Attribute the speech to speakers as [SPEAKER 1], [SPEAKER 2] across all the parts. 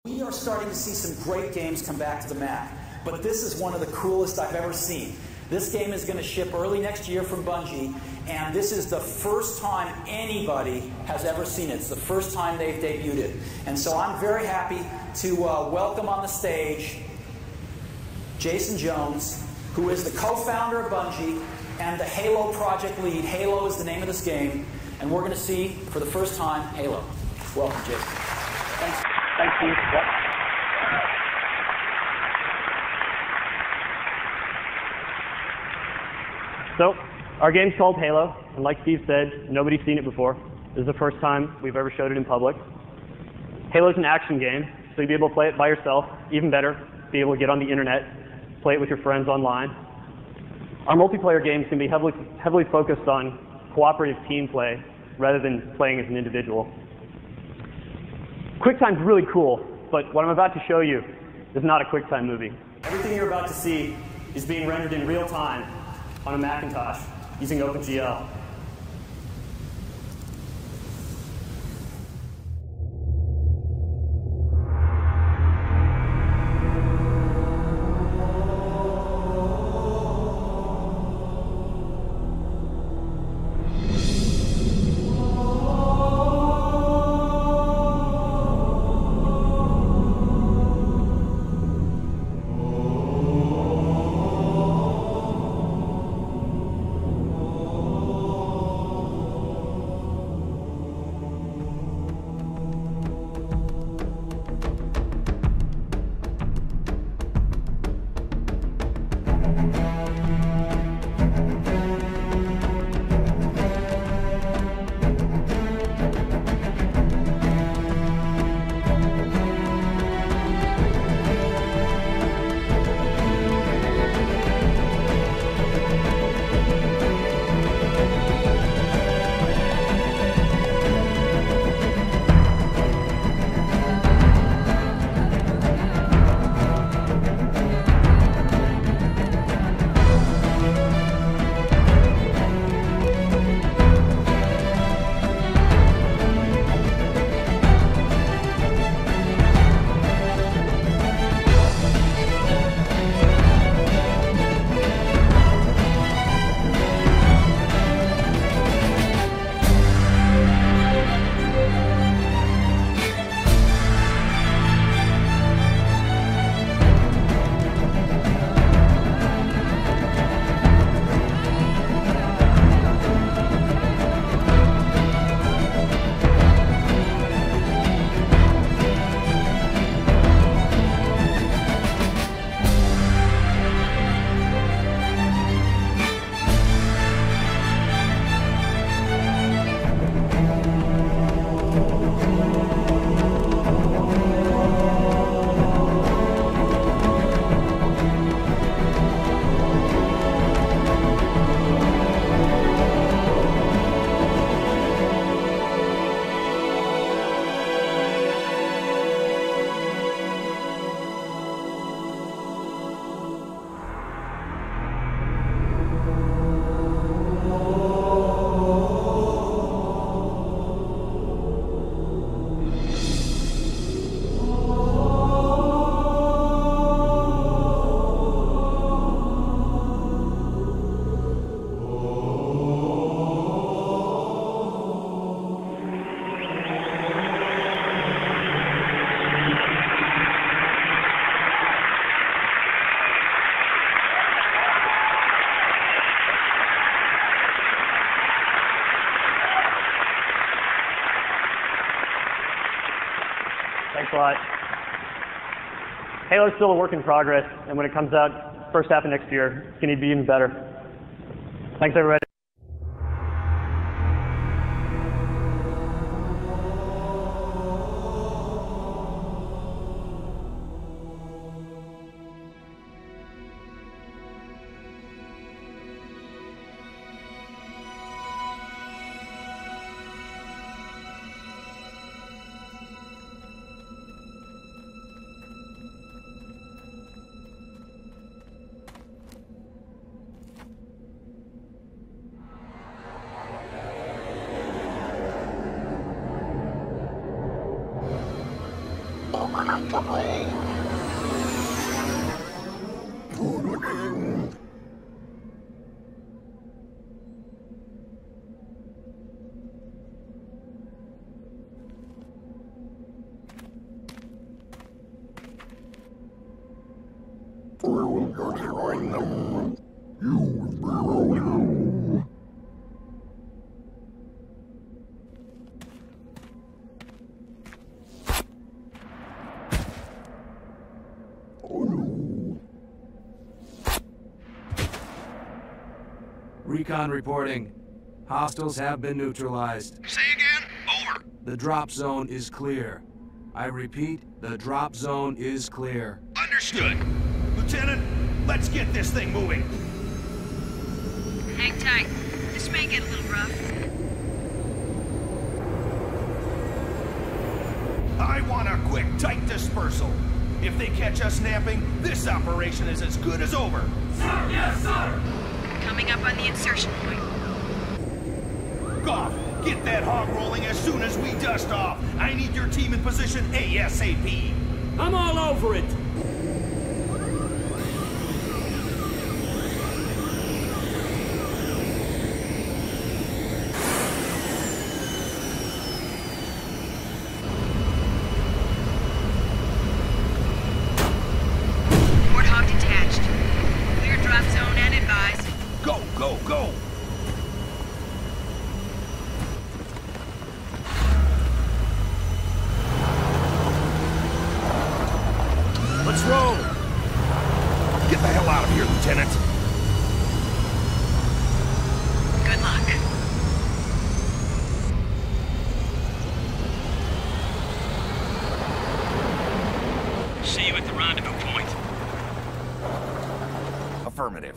[SPEAKER 1] We are starting to see some great games come back to the Mac, but this is one of the coolest I've ever seen. This game is going to ship early next year from Bungie, and this is the first time anybody has ever seen it. It's the first time they've debuted it. And so I'm very happy to welcome on the stage Jason Jones, who is the co-founder of Bungie and the Halo project lead. Halo is the name of this game, and we're going to see, for the first time, Halo. Welcome, Jason. Thanks. Thanks, Steve. Yep.
[SPEAKER 2] So, our game's called Halo, and like Steve said, nobody's seen it before. This is the first time we've ever showed it in public. Halo's an action game, so you'll be able to play it by yourself. Even better, be able to get on the internet, play it with your friends online. Our multiplayer game is going to be heavily focused on cooperative team play rather than playing as an individual. QuickTime's really cool, but what I'm about to show you is not a QuickTime movie. Everything you're about to see is being rendered in real time on a Macintosh using OpenGL. Thanks a lot. Halo's still a work in progress, and when it comes out first half of next year, it's going to be even better. Thanks, everybody.
[SPEAKER 3] Recon reporting. Hostiles have been neutralized.
[SPEAKER 4] Say again? Over.
[SPEAKER 3] The drop zone is clear. I repeat, the drop zone is clear.
[SPEAKER 4] Understood. Lieutenant, let's get this thing moving.
[SPEAKER 5] Hang tight. This may get a little rough.
[SPEAKER 4] I want a quick, tight dispersal. If they catch us napping, this operation is as good as over.
[SPEAKER 6] Sir, yes, sir!
[SPEAKER 5] Coming up on the insertion point.
[SPEAKER 4] Goff, get that hog rolling as soon as we dust off. I need your team in position ASAP.
[SPEAKER 6] I'm all over it!
[SPEAKER 5] Warthog detached. Clear drop zone and advise.
[SPEAKER 4] Go, go, go!
[SPEAKER 6] Let's roll!
[SPEAKER 4] Get the hell out of here, Lieutenant.
[SPEAKER 5] Good luck.
[SPEAKER 6] See you at the rendezvous point.
[SPEAKER 4] Affirmative.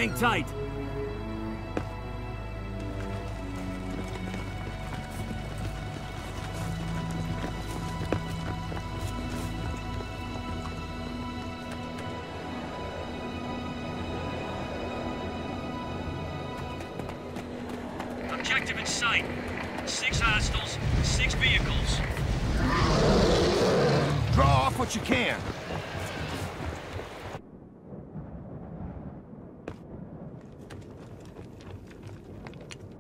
[SPEAKER 6] Hang tight! Objective in sight. 6 hostiles, 6 vehicles.
[SPEAKER 4] Draw off what you can.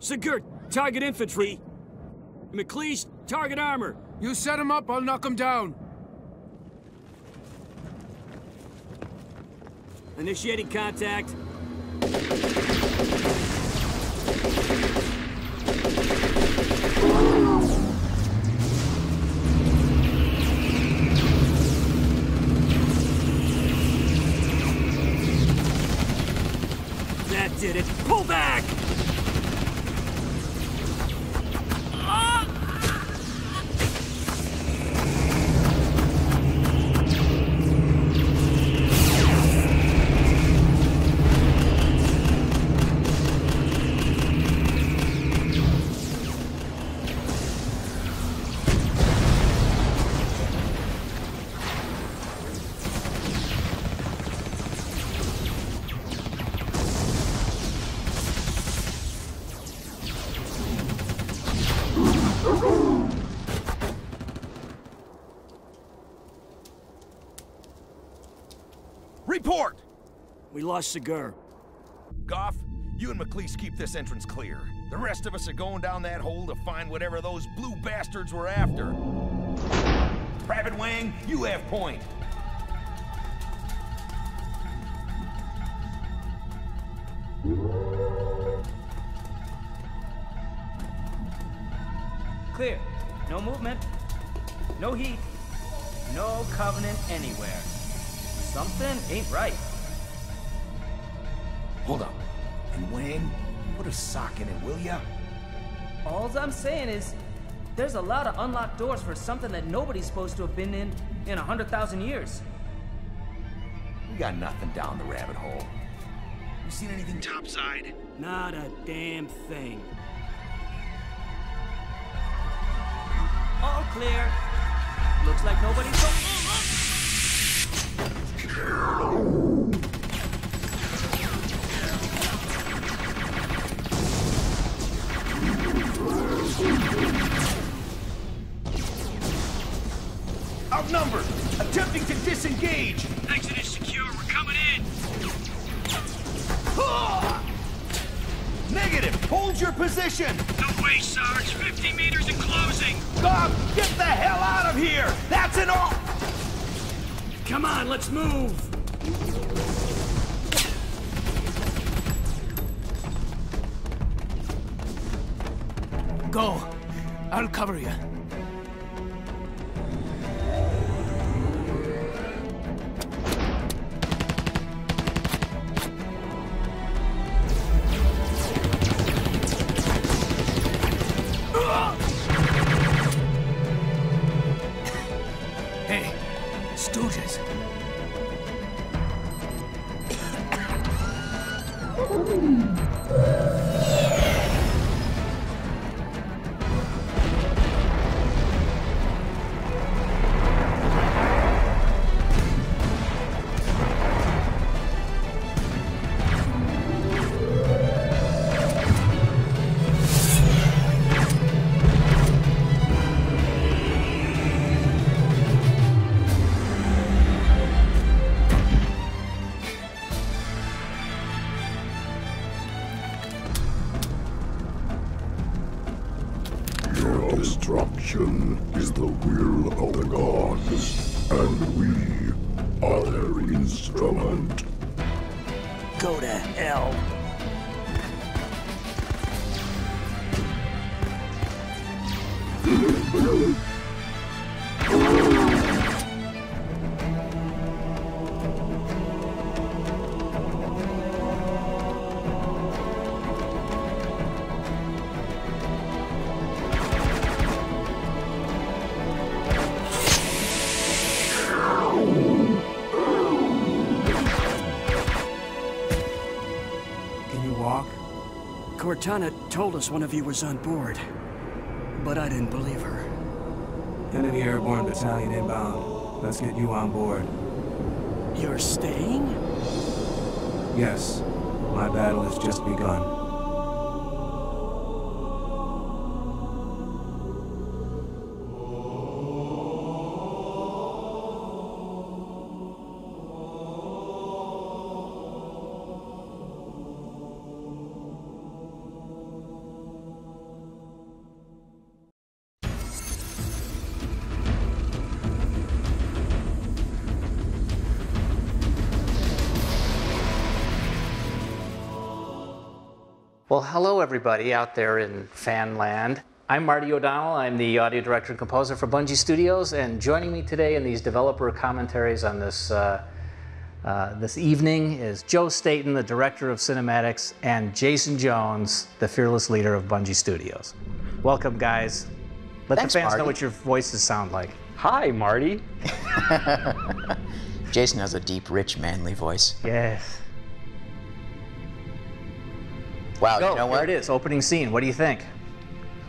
[SPEAKER 6] Sigurd, target infantry. McLeish, target armor.
[SPEAKER 7] You set him up, I'll knock him down.
[SPEAKER 6] Initiating contact. That did it. Pull back!
[SPEAKER 4] Report!
[SPEAKER 6] We lost Segur.
[SPEAKER 4] Goff, you and McLeese keep this entrance clear. The rest of us are going down that hole to find whatever those blue bastards were after. Private Wang, you have point.
[SPEAKER 8] Clear. No movement. No heat. No Covenant anywhere. Something ain't right.
[SPEAKER 4] Hold up. And Wang, put a sock in it, will ya?
[SPEAKER 8] All I'm saying is, there's a lot of unlocked doors for something that nobody's supposed to have been in 100,000 years.
[SPEAKER 4] We got nothing down the rabbit hole. You seen anything topside?
[SPEAKER 6] Not a damn thing.
[SPEAKER 8] All clear. Looks like nobody's
[SPEAKER 4] Outnumbered! Attempting to disengage!
[SPEAKER 6] Exit is secure. We're coming in.
[SPEAKER 4] Negative! Hold your position!
[SPEAKER 6] No way, Sarge. 50 meters and closing.
[SPEAKER 4] Goff, get the hell out of here! That's an all!
[SPEAKER 6] Come on, let's move.
[SPEAKER 7] Go. I'll cover you. Hey, Stooges.
[SPEAKER 9] Destruction is the will of the gods, and we are their instrument.
[SPEAKER 6] Go to hell. Cortana told us one of you was on board, but I didn't believe her.
[SPEAKER 3] Enemy Airborne Battalion inbound. Let's get you on board.
[SPEAKER 6] You're staying?
[SPEAKER 3] Yes, my battle has just begun.
[SPEAKER 10] Well, hello everybody out there in fan land. I'm Marty O'Donnell. I'm the audio director and composer for Bungie Studios, and joining me today in these developer commentaries on this this evening is Joe Staten, the director of cinematics, and Jason Jones, the fearless leader of Bungie Studios. Welcome, guys. Thanks, the fans know what your voices sound like.
[SPEAKER 11] Hi, Marty.
[SPEAKER 12] Jason has a deep, rich, manly voice.
[SPEAKER 10] Yes.
[SPEAKER 12] Wow,
[SPEAKER 10] Go,
[SPEAKER 12] you know what?
[SPEAKER 10] There it is, opening scene. What do you think?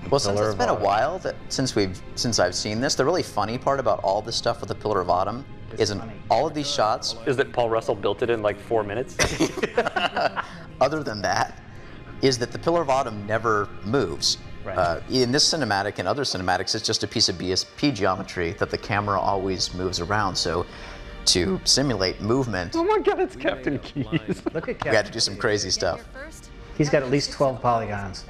[SPEAKER 12] Well, since it's been a while since I've seen this, the really funny part about all this stuff with the Pillar of Autumn is in all of these shots.
[SPEAKER 11] Is that Paul Russell built it in like 4 minutes?
[SPEAKER 12] Other than that, is that the Pillar of Autumn never moves. In this cinematic and other cinematics, it's just a piece of BSP geometry that the camera always moves around. So to simulate movement,
[SPEAKER 11] oh my God, it's Captain Keyes.
[SPEAKER 10] Look at Captain.
[SPEAKER 12] we had to do some crazy stuff.
[SPEAKER 10] He's got at least 12 polygons.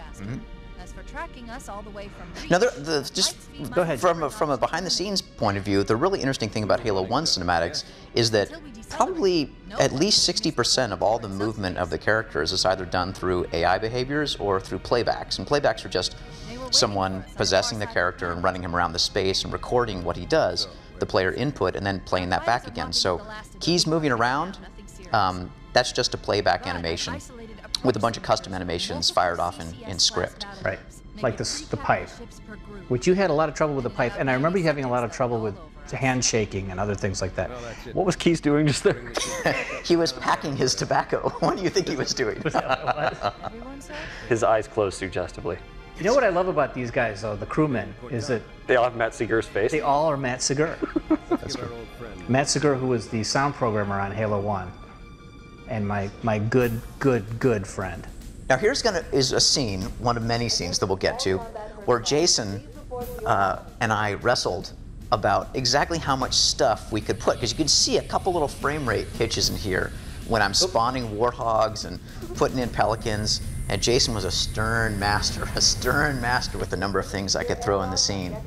[SPEAKER 13] As for tracking us all the way from
[SPEAKER 12] Now, just
[SPEAKER 10] go ahead.
[SPEAKER 12] From a behind-the-scenes point of view, the really interesting thing about Halo 1 cinematics is that probably at least 60% of all the movement of the characters is either done through AI behaviors or through playbacks. And playbacks are just someone possessing the character and running him around the space and recording what he does, the player input, and then playing that back again. So Keyes moving around, that's just a playback animation with a bunch of custom animations fired off in script.
[SPEAKER 10] Right, like the pipe, which you had a lot of trouble with the pipe, and I remember you having a lot of trouble with handshaking and other things like that.
[SPEAKER 11] What was Keyes doing just there?
[SPEAKER 12] He was packing his tobacco. What do you think he was doing?
[SPEAKER 11] His eyes closed suggestively.
[SPEAKER 10] You know what I love about these guys, though, the crewmen, is that
[SPEAKER 11] they all have Matt Segur's face.
[SPEAKER 10] They all are Matt Segur. That's good. Matt Segur, who was the sound programmer on Halo 1, and my good friend.
[SPEAKER 12] Now here's is a scene, one of many scenes that we'll get to, where Jason and I wrestled about exactly how much stuff we could put, because you can see a couple little frame rate hitches in here when I'm spawning warthogs and putting in pelicans, and Jason was a stern master with the number of things I could throw in the scene.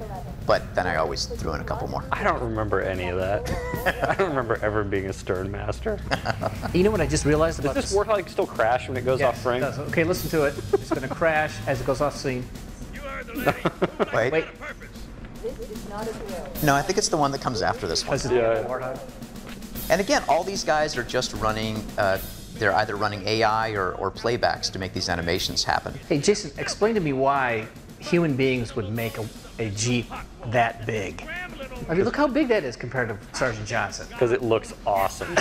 [SPEAKER 12] But then I always threw in a couple more.
[SPEAKER 11] I don't remember any of that. I don't remember ever being a stern master.
[SPEAKER 10] You know what I just realized about
[SPEAKER 11] this? Does this warthog still crash when it goes off frame?
[SPEAKER 10] It does. Okay, listen to it. It's going to crash as it goes off scene.
[SPEAKER 13] You heard the lady.
[SPEAKER 12] Wait.
[SPEAKER 13] This is not a drill.
[SPEAKER 12] No, I think it's the one that comes after this one.
[SPEAKER 10] Yeah.
[SPEAKER 12] And again, all these guys are just running, they're either running AI or playbacks to make these animations happen.
[SPEAKER 10] Hey, Jason, explain to me why human beings would make a Jeep that big. I mean, look how big that is compared to Sergeant Johnson.
[SPEAKER 11] Because it looks awesome.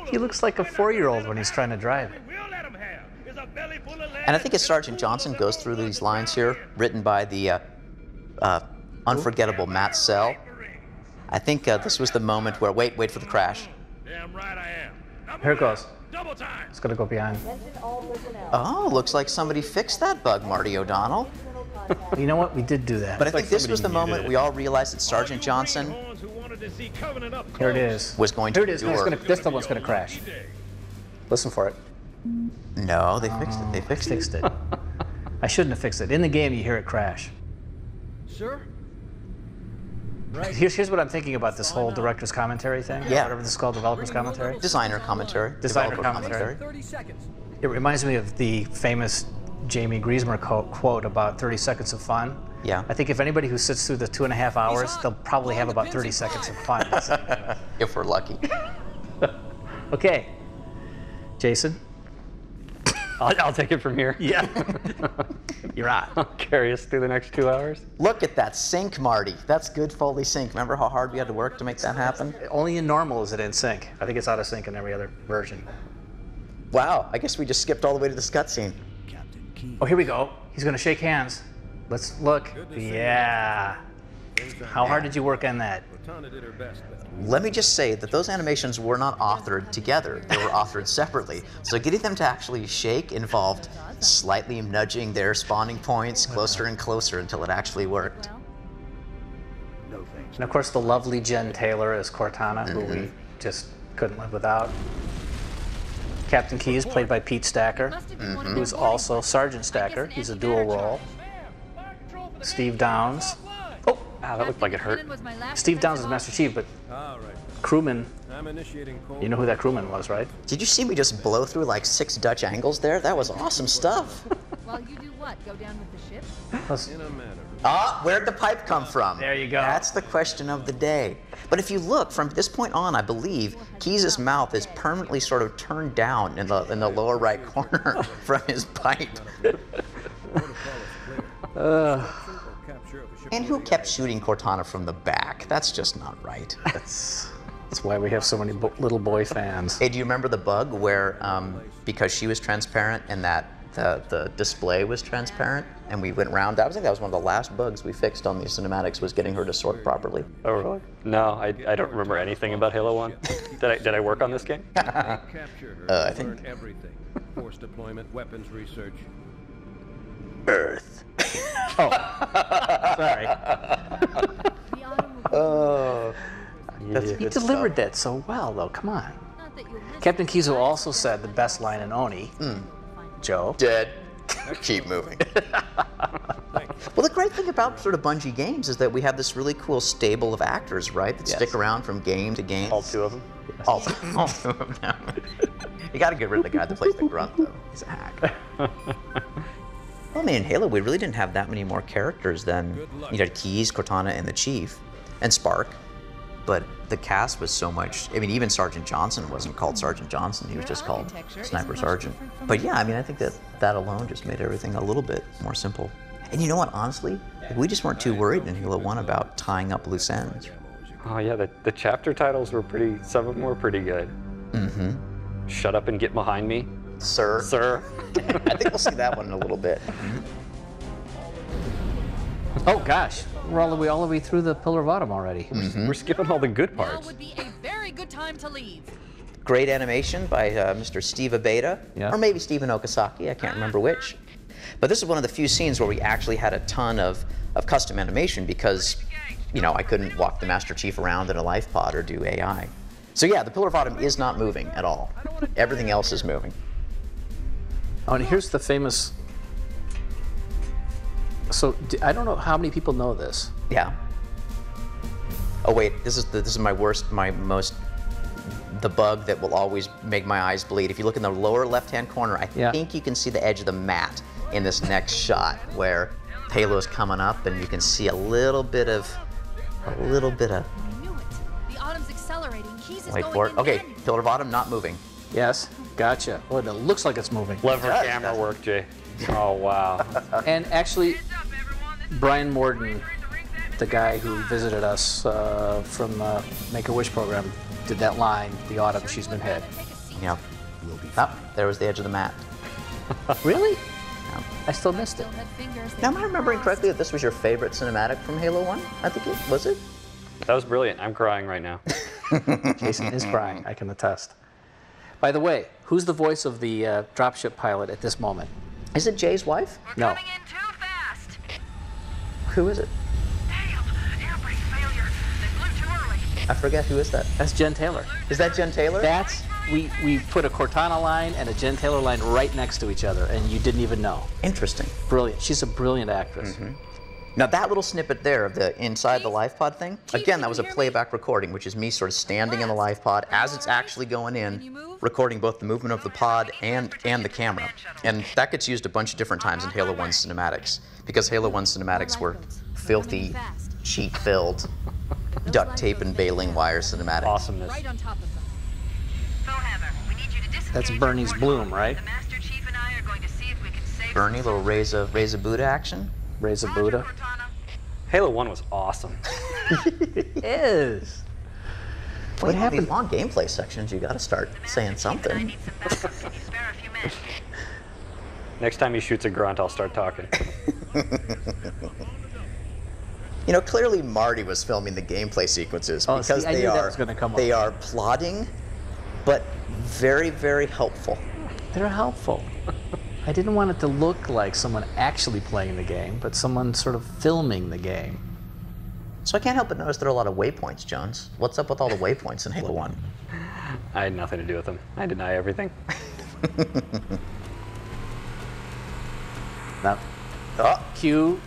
[SPEAKER 10] He looks like a 4-year-old when he's trying to drive it.
[SPEAKER 12] And I think as Sergeant Johnson goes through these lines here, written by the unforgettable Matt Sell, I think this was the moment where, wait for the crash.
[SPEAKER 13] Damn right I am.
[SPEAKER 10] Here it goes.
[SPEAKER 13] Double time.
[SPEAKER 10] It's going to go behind.
[SPEAKER 12] Oh, looks like somebody fixed that bug, Marty O'Donnell.
[SPEAKER 10] You know what? We did do that.
[SPEAKER 12] But I think this was the moment we all realized that Sergeant Johnson
[SPEAKER 10] Here it is.
[SPEAKER 12] was going to
[SPEAKER 10] Here it is. This the one's going to crash. Listen for it.
[SPEAKER 12] No, they fixed it. They fixed
[SPEAKER 10] it. I shouldn't have fixed it. In the game, you hear it crash.
[SPEAKER 7] Sir?
[SPEAKER 10] Right. Here's what I'm thinking about this whole director's commentary thing.
[SPEAKER 12] Yeah.
[SPEAKER 10] Whatever this is called, developer's commentary.
[SPEAKER 12] Designer commentary.
[SPEAKER 10] Designer
[SPEAKER 12] Developer
[SPEAKER 10] commentary.
[SPEAKER 7] 30 seconds.
[SPEAKER 10] It reminds me of the famous Jamie Griesmer quote about 30 seconds of fun.
[SPEAKER 12] Yeah.
[SPEAKER 10] I think if anybody who sits through the 2.5 hours, they'll probably have about 30 seconds of fun.
[SPEAKER 12] If we're lucky.
[SPEAKER 10] Okay. Jason?
[SPEAKER 11] I'll take it from here.
[SPEAKER 10] Yeah. You're on.
[SPEAKER 11] I'll carry us through the next 2 hours.
[SPEAKER 12] Look at that sync, Marty. That's good Foley sync. Remember how hard we had to work to make that happen?
[SPEAKER 10] Only in normal is it in sync. I think it's out of sync in every other version.
[SPEAKER 12] Wow, I guess we just skipped all the way to this cutscene.
[SPEAKER 10] Oh, here we go. He's going to shake hands. Let's look. Yeah. How hard did you work on that?
[SPEAKER 12] Let me just say that those animations were not authored together. They were authored separately. So getting them to actually shake involved slightly nudging their spawning points closer and closer until it actually worked.
[SPEAKER 10] And of course, the lovely Jen Taylor as Cortana, who we just couldn't live without. Captain Keyes, played by Pete Stacker, who's also Sergeant Stacker. He's a dual role. Steve Downs. Oh,
[SPEAKER 11] that looked like it hurt.
[SPEAKER 10] Steve Downs is Master Chief, but crewman, you know who that crewman was, right?
[SPEAKER 12] Did you see me just blow through like 6 Dutch angles there? That was awesome stuff.
[SPEAKER 13] While you do what? Go down with the ship?
[SPEAKER 12] Where'd the pipe come from?
[SPEAKER 10] There you go.
[SPEAKER 12] That's the question of the day. But if you look, from this point on, I believe, Keyes' mouth is permanently sort of turned down in the lower right corner from his pipe. And who kept shooting Cortana from the back? That's just not right.
[SPEAKER 10] That's why we have so many little boy fans.
[SPEAKER 12] Hey, do you remember the bug where, because she was transparent and that the display was transparent, and we went around? I think that was one of the last bugs we fixed on these cinematics, was getting her to sort properly.
[SPEAKER 11] Oh, really? No, I don't remember anything about Halo 1. Did I work on this game?
[SPEAKER 12] I think.
[SPEAKER 14] Everything. Force deployment, weapons research.
[SPEAKER 10] Earth. Oh, sorry.
[SPEAKER 12] Oh.
[SPEAKER 10] He delivered that so well, though. Come on. Captain Kizo also said the best line in Oni. Joe.
[SPEAKER 12] Dead. Keep moving. Well, the great thing about sort of Bungie games is that we have this really cool stable of actors, right? That stick around from game to game.
[SPEAKER 11] All two of them?
[SPEAKER 12] Yes. All two of them. You got to get rid of the guy that plays the grunt, though. He's a hack. Well, I mean, in Halo, we really didn't have that many more characters than you had Keyes, Cortana, and the Chief, and Spark. But the cast was so much. I mean, even Sergeant Johnson wasn't called Sergeant Johnson. He was just called Sniper Sergeant. But yeah, I mean, I think that alone just made everything a little bit more simple. And you know what, honestly, we just weren't too worried in Halo 1 about tying up loose ends.
[SPEAKER 11] Oh yeah, the chapter titles were pretty, some of them were pretty good.
[SPEAKER 12] Mm-hmm.
[SPEAKER 11] Shut up and get behind me.
[SPEAKER 12] Sir.
[SPEAKER 11] Sir.
[SPEAKER 12] I think we'll see that one in a little bit.
[SPEAKER 10] Oh gosh, we're all the way through the Pillar of Autumn already.
[SPEAKER 11] We're skipping all the good
[SPEAKER 13] Now
[SPEAKER 11] parts.
[SPEAKER 13] would be a very good time to leave.
[SPEAKER 12] Great animation by Mr. Steve Abeda, or maybe Steven Okazaki, I can't remember which. But this is one of the few scenes where we actually had a ton of custom animation because, you know, I couldn't walk the Master Chief around in a life pod or do AI. So yeah, the Pillar of Autumn is not moving at all. Everything else is moving.
[SPEAKER 10] Oh, and here's the famous. So I don't know how many people know this.
[SPEAKER 12] Yeah. Oh wait, this is the bug that will always make my eyes bleed. If you look in the lower left-hand corner, I think you can see the edge of the mat in this next shot where Halo's coming up, and you can see a little bit of.
[SPEAKER 13] I knew it. The Autumn's accelerating. Keys is
[SPEAKER 12] Wait
[SPEAKER 13] going
[SPEAKER 12] for it.
[SPEAKER 13] in
[SPEAKER 12] Okay,
[SPEAKER 13] again.
[SPEAKER 12] Pillar of Autumn not moving.
[SPEAKER 10] Yes, gotcha. Well, it looks like it's moving.
[SPEAKER 11] Lever camera work, Jay. Oh wow.
[SPEAKER 10] And actually, Brian Morden, the guy who visited us from the Make-A-Wish program, did that line, the Autumn, she's been hit.
[SPEAKER 12] Yep. Oh, there was the edge of the mat.
[SPEAKER 10] Really?
[SPEAKER 12] Yeah.
[SPEAKER 10] I still missed it.
[SPEAKER 12] Now, am I remembering correctly that this was your favorite cinematic from Halo 1? I think it was it?
[SPEAKER 11] That was brilliant. I'm crying right now.
[SPEAKER 10] Jason is crying, I can attest. By the way, who's the voice of the dropship pilot at this moment?
[SPEAKER 12] Is it Jay's wife?
[SPEAKER 10] No.
[SPEAKER 12] Who is it? I forget, who is that?
[SPEAKER 10] That's Jen Taylor.
[SPEAKER 12] Is that Jen Taylor?
[SPEAKER 10] That's, we put a Cortana line and a Jen Taylor line right next to each other, and you didn't even know.
[SPEAKER 12] Interesting.
[SPEAKER 10] Brilliant. She's a brilliant actress.
[SPEAKER 12] Now that little snippet there of the inside the life pod thing, again, that was a playback recording, which is me sort of standing in the life pod as it's actually going in, recording both the movement of the pod and the camera. And that gets used a bunch of different times in Halo 1 cinematics, because Halo 1 cinematics were filthy, cheat-filled, duct tape and baling wire cinematics.
[SPEAKER 11] Awesomeness.
[SPEAKER 13] Right on top of them.
[SPEAKER 10] That's Bernie's Bloom, right?
[SPEAKER 12] Bernie, little raise a Buddha action.
[SPEAKER 10] Raise a Buddha.
[SPEAKER 11] Halo 1 was awesome.
[SPEAKER 10] It is.
[SPEAKER 12] What happened? These long gameplay sections, you got to start saying something.
[SPEAKER 11] Next time he shoots a grunt, I'll start talking.
[SPEAKER 12] You know, clearly Marty was filming the gameplay sequences because
[SPEAKER 10] I knew that was gonna come up.
[SPEAKER 12] they are plodding, but very, very helpful.
[SPEAKER 10] They're helpful. I didn't want it to look like someone actually playing the game, but someone sort of filming the game.
[SPEAKER 12] So I can't help but notice there are a lot of waypoints, Jones. What's up with all the waypoints in Halo 1?
[SPEAKER 11] I had nothing to do with them. I deny everything.
[SPEAKER 10] Now, Q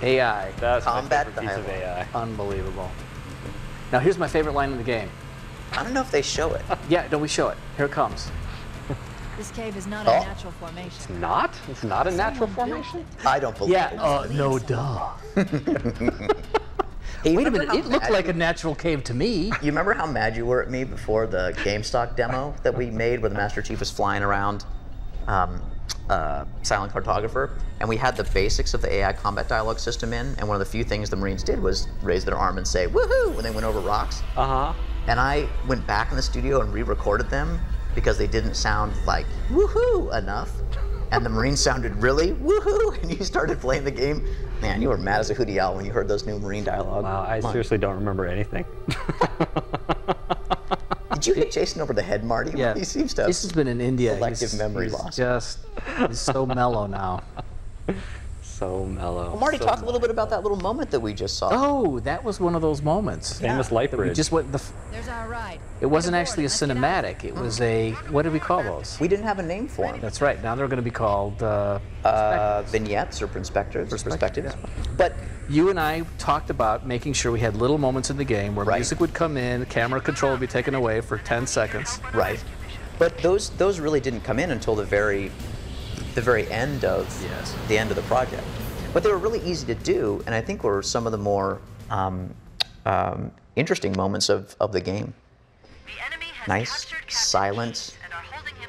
[SPEAKER 10] AI.
[SPEAKER 11] That's
[SPEAKER 12] Combat
[SPEAKER 11] my favorite piece of AI.
[SPEAKER 10] Unbelievable. Now here's my favorite line in the game.
[SPEAKER 12] I don't know if they show it.
[SPEAKER 10] Yeah, don't we show it? Here it comes.
[SPEAKER 13] This cave is not a natural formation.
[SPEAKER 11] It's not? It's not a natural formation?
[SPEAKER 12] I don't believe it.
[SPEAKER 10] Yeah, no duh.
[SPEAKER 12] Hey,
[SPEAKER 10] wait a minute, it looked like a natural cave to me.
[SPEAKER 12] You remember how mad you were at me before the GameStock demo that we made where the Master Chief was flying around Silent Cartographer? And we had the basics of the AI combat dialogue system in, and one of the few things the Marines did was raise their arm and say, woohoo, when they went over rocks.
[SPEAKER 11] Uh-huh.
[SPEAKER 12] And I went back in the studio and re-recorded them because they didn't sound like woohoo enough. And the Marines sounded really woohoo, and you started playing the game. Man, you were mad as a hootie owl when you heard those new Marine dialogue.
[SPEAKER 11] Wow, I seriously don't remember anything.
[SPEAKER 12] Did you hit Jason over the head, Marty?
[SPEAKER 10] Yeah.
[SPEAKER 12] He seems to have
[SPEAKER 10] Jason's been in India.
[SPEAKER 12] selective memory loss.
[SPEAKER 10] He's so mellow now.
[SPEAKER 11] So mellow.
[SPEAKER 12] Well, Marty,
[SPEAKER 11] so
[SPEAKER 12] talk a little bit about that little moment that we just saw.
[SPEAKER 10] Oh, that was one of those moments.
[SPEAKER 11] Famous light
[SPEAKER 10] That we
[SPEAKER 11] bridge.
[SPEAKER 10] just went
[SPEAKER 13] There's our ride.
[SPEAKER 10] It wasn't actually a cinematic. It was a, what did we call those?
[SPEAKER 12] We didn't have a name for them.
[SPEAKER 10] That's right. Now they're going to be called
[SPEAKER 12] Vignettes or perspectives.
[SPEAKER 10] Yeah.
[SPEAKER 12] But
[SPEAKER 10] you and I talked about making sure we had little moments in the game where music would come in, camera control would be taken away for 10 seconds.
[SPEAKER 12] Right. But those really didn't come in until the very end of the end of the project. But they were really easy to do, and I think were some of the more interesting moments of the game. Nice, silent,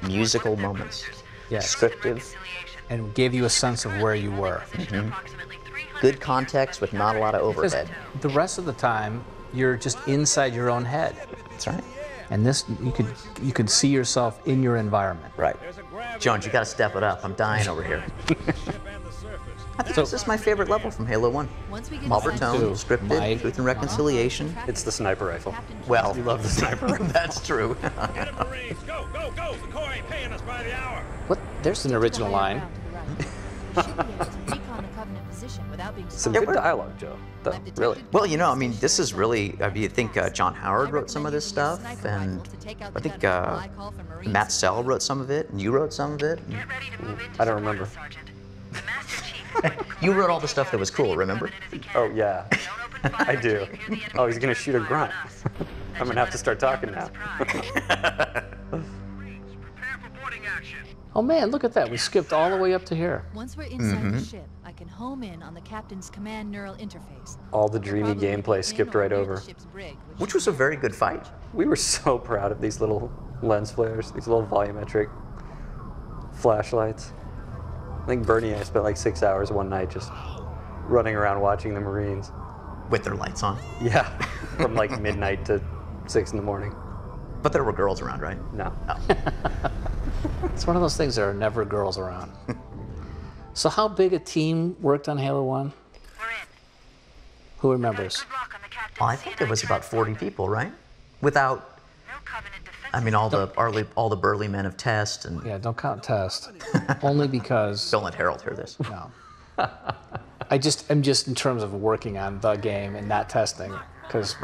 [SPEAKER 12] musical moments. Descriptive.
[SPEAKER 10] And gave you a sense of where you were.
[SPEAKER 12] Good context with not a lot of overhead.
[SPEAKER 10] Because the rest of the time, you're just inside your own head.
[SPEAKER 12] That's right.
[SPEAKER 10] And this, you could see yourself in your environment.
[SPEAKER 12] Right. Jones, you got to step it up. I'm dying over here. I think this is my favorite level from Halo 1. Malvern Tone, scripted, Truth and Reconciliation.
[SPEAKER 11] It's the sniper rifle.
[SPEAKER 12] Well,
[SPEAKER 11] you love the sniper rifle.
[SPEAKER 12] That's true.
[SPEAKER 10] What? There's an original line.
[SPEAKER 11] Some good dialogue, Joe. Though, really.
[SPEAKER 12] Well, you know, I mean, this is really, you think John Howard wrote some of this stuff, and I think Matt Sell wrote some of it, and you wrote some of it.
[SPEAKER 11] I don't remember.
[SPEAKER 12] You wrote all the stuff that was cool, remember?
[SPEAKER 11] Oh, yeah. I do. Oh, he's going to shoot a grunt. I'm going to have to start talking now.
[SPEAKER 10] Oh man, look at that. We skipped all the way up to here.
[SPEAKER 13] Once we're inside the ship, I can home in on the captain's command neural interface.
[SPEAKER 11] All the dreamy gameplay skipped right over.
[SPEAKER 12] Which was a very good fight.
[SPEAKER 11] We were so proud of these little lens flares, these little volumetric flashlights. I think Bernie and I spent like 6 hours one night just running around watching the Marines.
[SPEAKER 12] With their lights on?
[SPEAKER 11] Yeah, from like midnight to 6 in the morning.
[SPEAKER 12] But there were girls around, right?
[SPEAKER 11] No.
[SPEAKER 10] It's one of those things, there are never girls around. So how big a team worked on Halo 1? Who remembers?
[SPEAKER 12] Well, I think it was about 40 people, right? Without, I mean, all the burly men of Test and...
[SPEAKER 10] Yeah, don't count Test. Only because...
[SPEAKER 12] Don't let Harold hear this.
[SPEAKER 10] No. I'm just in terms of working on the game and not testing, because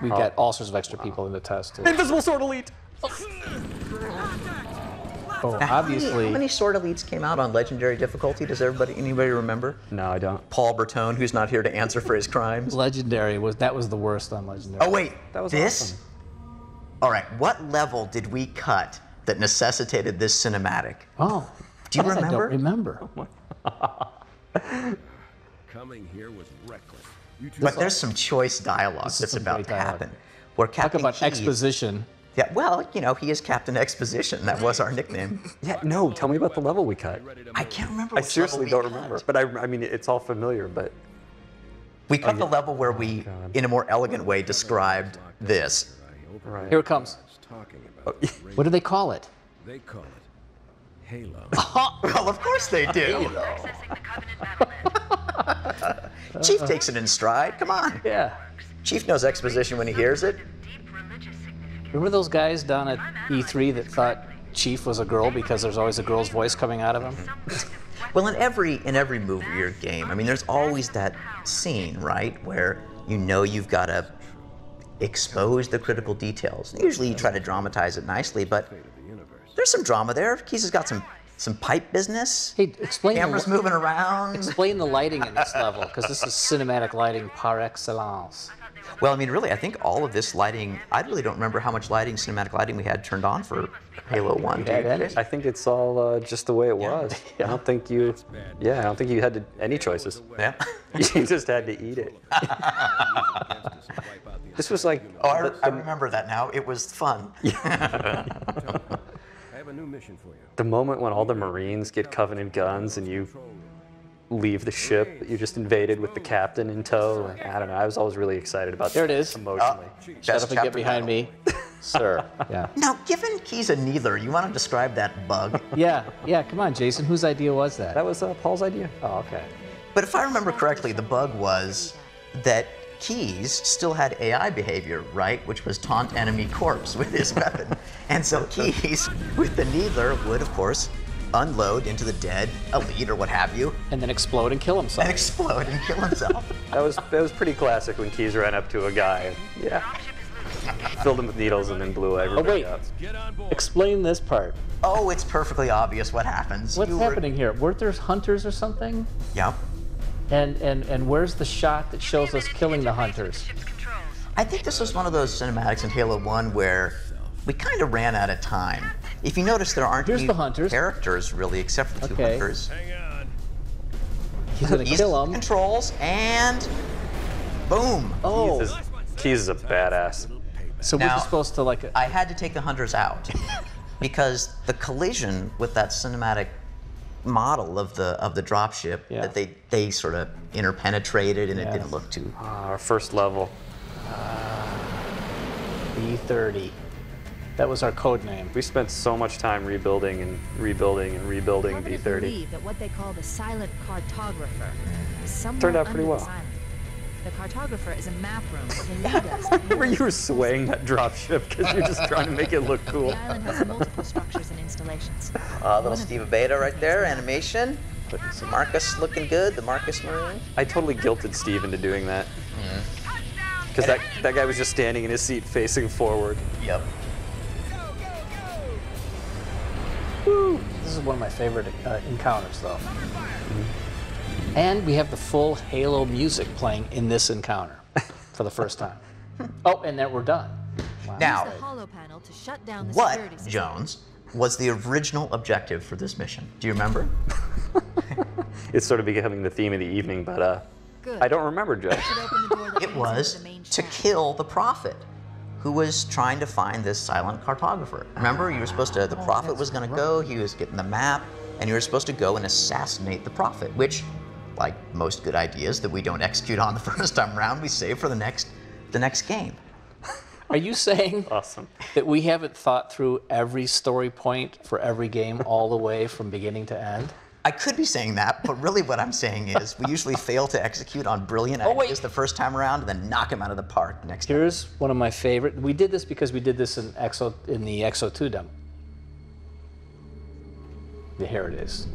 [SPEAKER 10] we've got all sorts of extra people in the test too.
[SPEAKER 11] Invisible Sword Elite!
[SPEAKER 10] Oh, obviously.
[SPEAKER 12] How many Sword Elites came out on Legendary difficulty? Does anybody remember?
[SPEAKER 11] No, I don't.
[SPEAKER 12] Paul Bertone, who's not here to answer for his crimes.
[SPEAKER 10] Legendary was the worst on Legendary.
[SPEAKER 12] Oh wait,
[SPEAKER 11] that was
[SPEAKER 12] this?
[SPEAKER 11] Awesome.
[SPEAKER 12] All right, what level did we cut that necessitated this cinematic?
[SPEAKER 10] Oh,
[SPEAKER 12] do you remember?
[SPEAKER 10] I don't remember.
[SPEAKER 9] Coming here was reckless.
[SPEAKER 12] But there's some choice dialogue that's about to happen. Where Captain
[SPEAKER 10] Talk about
[SPEAKER 12] Key,
[SPEAKER 10] exposition.
[SPEAKER 12] Yeah, well, you know, he is Captain Exposition. That was our nickname.
[SPEAKER 11] Yeah, no, tell me about the level we cut.
[SPEAKER 12] I can't remember.
[SPEAKER 11] I seriously don't remember, but I mean, it's all familiar, but...
[SPEAKER 12] We cut the level where we, in a more elegant way, described this.
[SPEAKER 11] Right.
[SPEAKER 10] Here it comes. What do they call it?
[SPEAKER 9] They call it Halo.
[SPEAKER 12] Well, of course they do. Chief takes it in stride. Come on.
[SPEAKER 10] Yeah.
[SPEAKER 12] Chief knows exposition when he hears it.
[SPEAKER 10] Remember those guys down at E3 that thought Chief was a girl because there's always a girl's voice coming out of him?
[SPEAKER 12] Well, in every movie or game, I mean, there's always that scene, right, where you know you've got to expose the critical details. Usually you try to dramatize it nicely, but there's some drama there. Keys has got some pipe business.
[SPEAKER 10] Hey, explain.
[SPEAKER 12] Cameras moving around.
[SPEAKER 10] Explain the lighting in this level, because this is cinematic lighting par excellence.
[SPEAKER 12] Well, I mean, really, I think all of this lighting, I really don't remember how much lighting, cinematic lighting we had turned on for Halo 1.
[SPEAKER 11] I think it's all just the way it was. I don't think you had any choices.
[SPEAKER 12] Yeah.
[SPEAKER 11] You just had to eat it. This was like...
[SPEAKER 12] Oh, I remember that now. It was fun.
[SPEAKER 9] I have a new mission for you.
[SPEAKER 11] The moment when all the Marines get Covenant guns and you leave the ship that you just invaded with the captain in tow. Like, I don't know. I was always really excited about that.
[SPEAKER 10] There it is.
[SPEAKER 11] Emotionally.
[SPEAKER 10] Shut up and get behind me. Sir. Yeah.
[SPEAKER 12] Now, given Keys a neither, you want to describe that bug?
[SPEAKER 10] Yeah. Come on, Jason. Whose idea was that?
[SPEAKER 11] That was Paul's idea.
[SPEAKER 10] Oh, okay.
[SPEAKER 12] But if I remember correctly, the bug was that Keyes still had AI behavior, right? Which was taunt enemy corpse with his weapon. And so Keyes, with the Needler, would, of course, unload into the dead elite or what have you.
[SPEAKER 10] And then explode and kill himself.
[SPEAKER 12] And explode and kill himself.
[SPEAKER 11] That was pretty classic when Keyes ran up to a guy. Yeah. Filled him with needles and then blew everybody up.
[SPEAKER 10] Explain this part.
[SPEAKER 12] Oh, it's perfectly obvious what happens.
[SPEAKER 10] What's happening here? Weren't there hunters or something?
[SPEAKER 12] Yep.
[SPEAKER 10] And where's the shot that shows us killing the hunters?
[SPEAKER 12] I think this was one of those cinematics in Halo 1 where we kind of ran out of time. If you notice, there aren't any characters really except for the two hunters.
[SPEAKER 10] He's gonna kill them.
[SPEAKER 12] Controls and boom.
[SPEAKER 10] Oh.
[SPEAKER 11] Keyes is a badass.
[SPEAKER 10] So we're just supposed to like.
[SPEAKER 12] I had to take the hunters out because the collision with that cinematic model of the dropship that they sort of interpenetrated and it didn't look too.
[SPEAKER 11] Our first level.
[SPEAKER 10] B30. That was our code name.
[SPEAKER 11] We spent so much time rebuilding and rebuilding and rebuilding B30.
[SPEAKER 13] Believe that what they call the silent cartographer is somewhere
[SPEAKER 11] Turned out pretty
[SPEAKER 13] under
[SPEAKER 11] well.
[SPEAKER 13] this island. The cartographer is a map room that can lead us.
[SPEAKER 11] I remember you were swaying that dropship because you're just trying to make it look cool.
[SPEAKER 13] The island has multiple structures and installations.
[SPEAKER 12] Little Steve Beta right there, animation. So Marcus looking good, the Marcus Marine.
[SPEAKER 11] I totally guilted Steve into doing that. Because that guy was just standing in his seat facing forward.
[SPEAKER 12] Yep.
[SPEAKER 10] Woo. This is one of my favorite encounters, though. And we have the full Halo music playing in this encounter for the first time. Oh, and then we're done. Wow.
[SPEAKER 12] Now,
[SPEAKER 13] Use the holo panel to shut down the
[SPEAKER 12] what,
[SPEAKER 13] security system.
[SPEAKER 12] Jones, was the original objective for this mission? Do you remember?
[SPEAKER 11] It's sort of becoming the theme of the evening, but I don't remember, Joe.
[SPEAKER 12] It was to kill the Prophet, who was trying to find this silent cartographer. Remember, you were supposed to, the Prophet was going to go, he was getting the map, and you were supposed to go and assassinate the Prophet, which, like most good ideas that we don't execute on the first time around, we save for the next game.
[SPEAKER 10] Are you saying that we haven't thought through every story point for every game all the way from beginning to end?
[SPEAKER 12] I could be saying that, but really what I'm saying is we usually fail to execute on brilliant ideas the first time around and then knock them out of the park next time.
[SPEAKER 10] Here's one of my favorite. We did this because we did this in the XO2 demo. Here it is.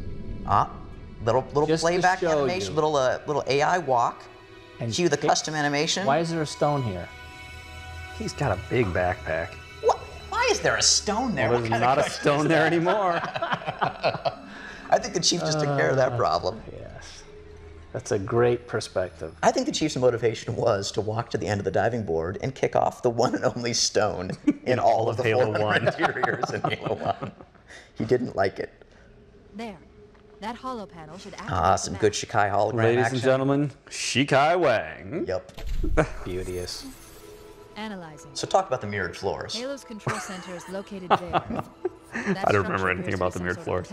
[SPEAKER 12] Little playback animation, little AI walk. And cue the custom animation.
[SPEAKER 10] Why is there a stone here?
[SPEAKER 11] He's got a big backpack.
[SPEAKER 12] What? Why is there a stone there?
[SPEAKER 11] Well, there's not a stone there anymore.
[SPEAKER 12] I think the Chief just took care of that problem.
[SPEAKER 10] Yes. That's a great perspective.
[SPEAKER 12] I think the Chief's motivation was to walk to the end of the diving board and kick off the one and only stone in all of the
[SPEAKER 11] Halo 1
[SPEAKER 12] interiors in Halo 1. He didn't like it.
[SPEAKER 13] There. That holo panel should activate
[SPEAKER 12] some good Shikai hologram
[SPEAKER 11] Ladies
[SPEAKER 12] action.
[SPEAKER 11] and gentlemen, Shikai Wang.
[SPEAKER 12] Yep.
[SPEAKER 10] Beauteous.
[SPEAKER 13] Analyzing.
[SPEAKER 12] So talk about the mirrored floors.
[SPEAKER 13] Halo's control center is located there.
[SPEAKER 11] I don't remember anything about the mirrored floors.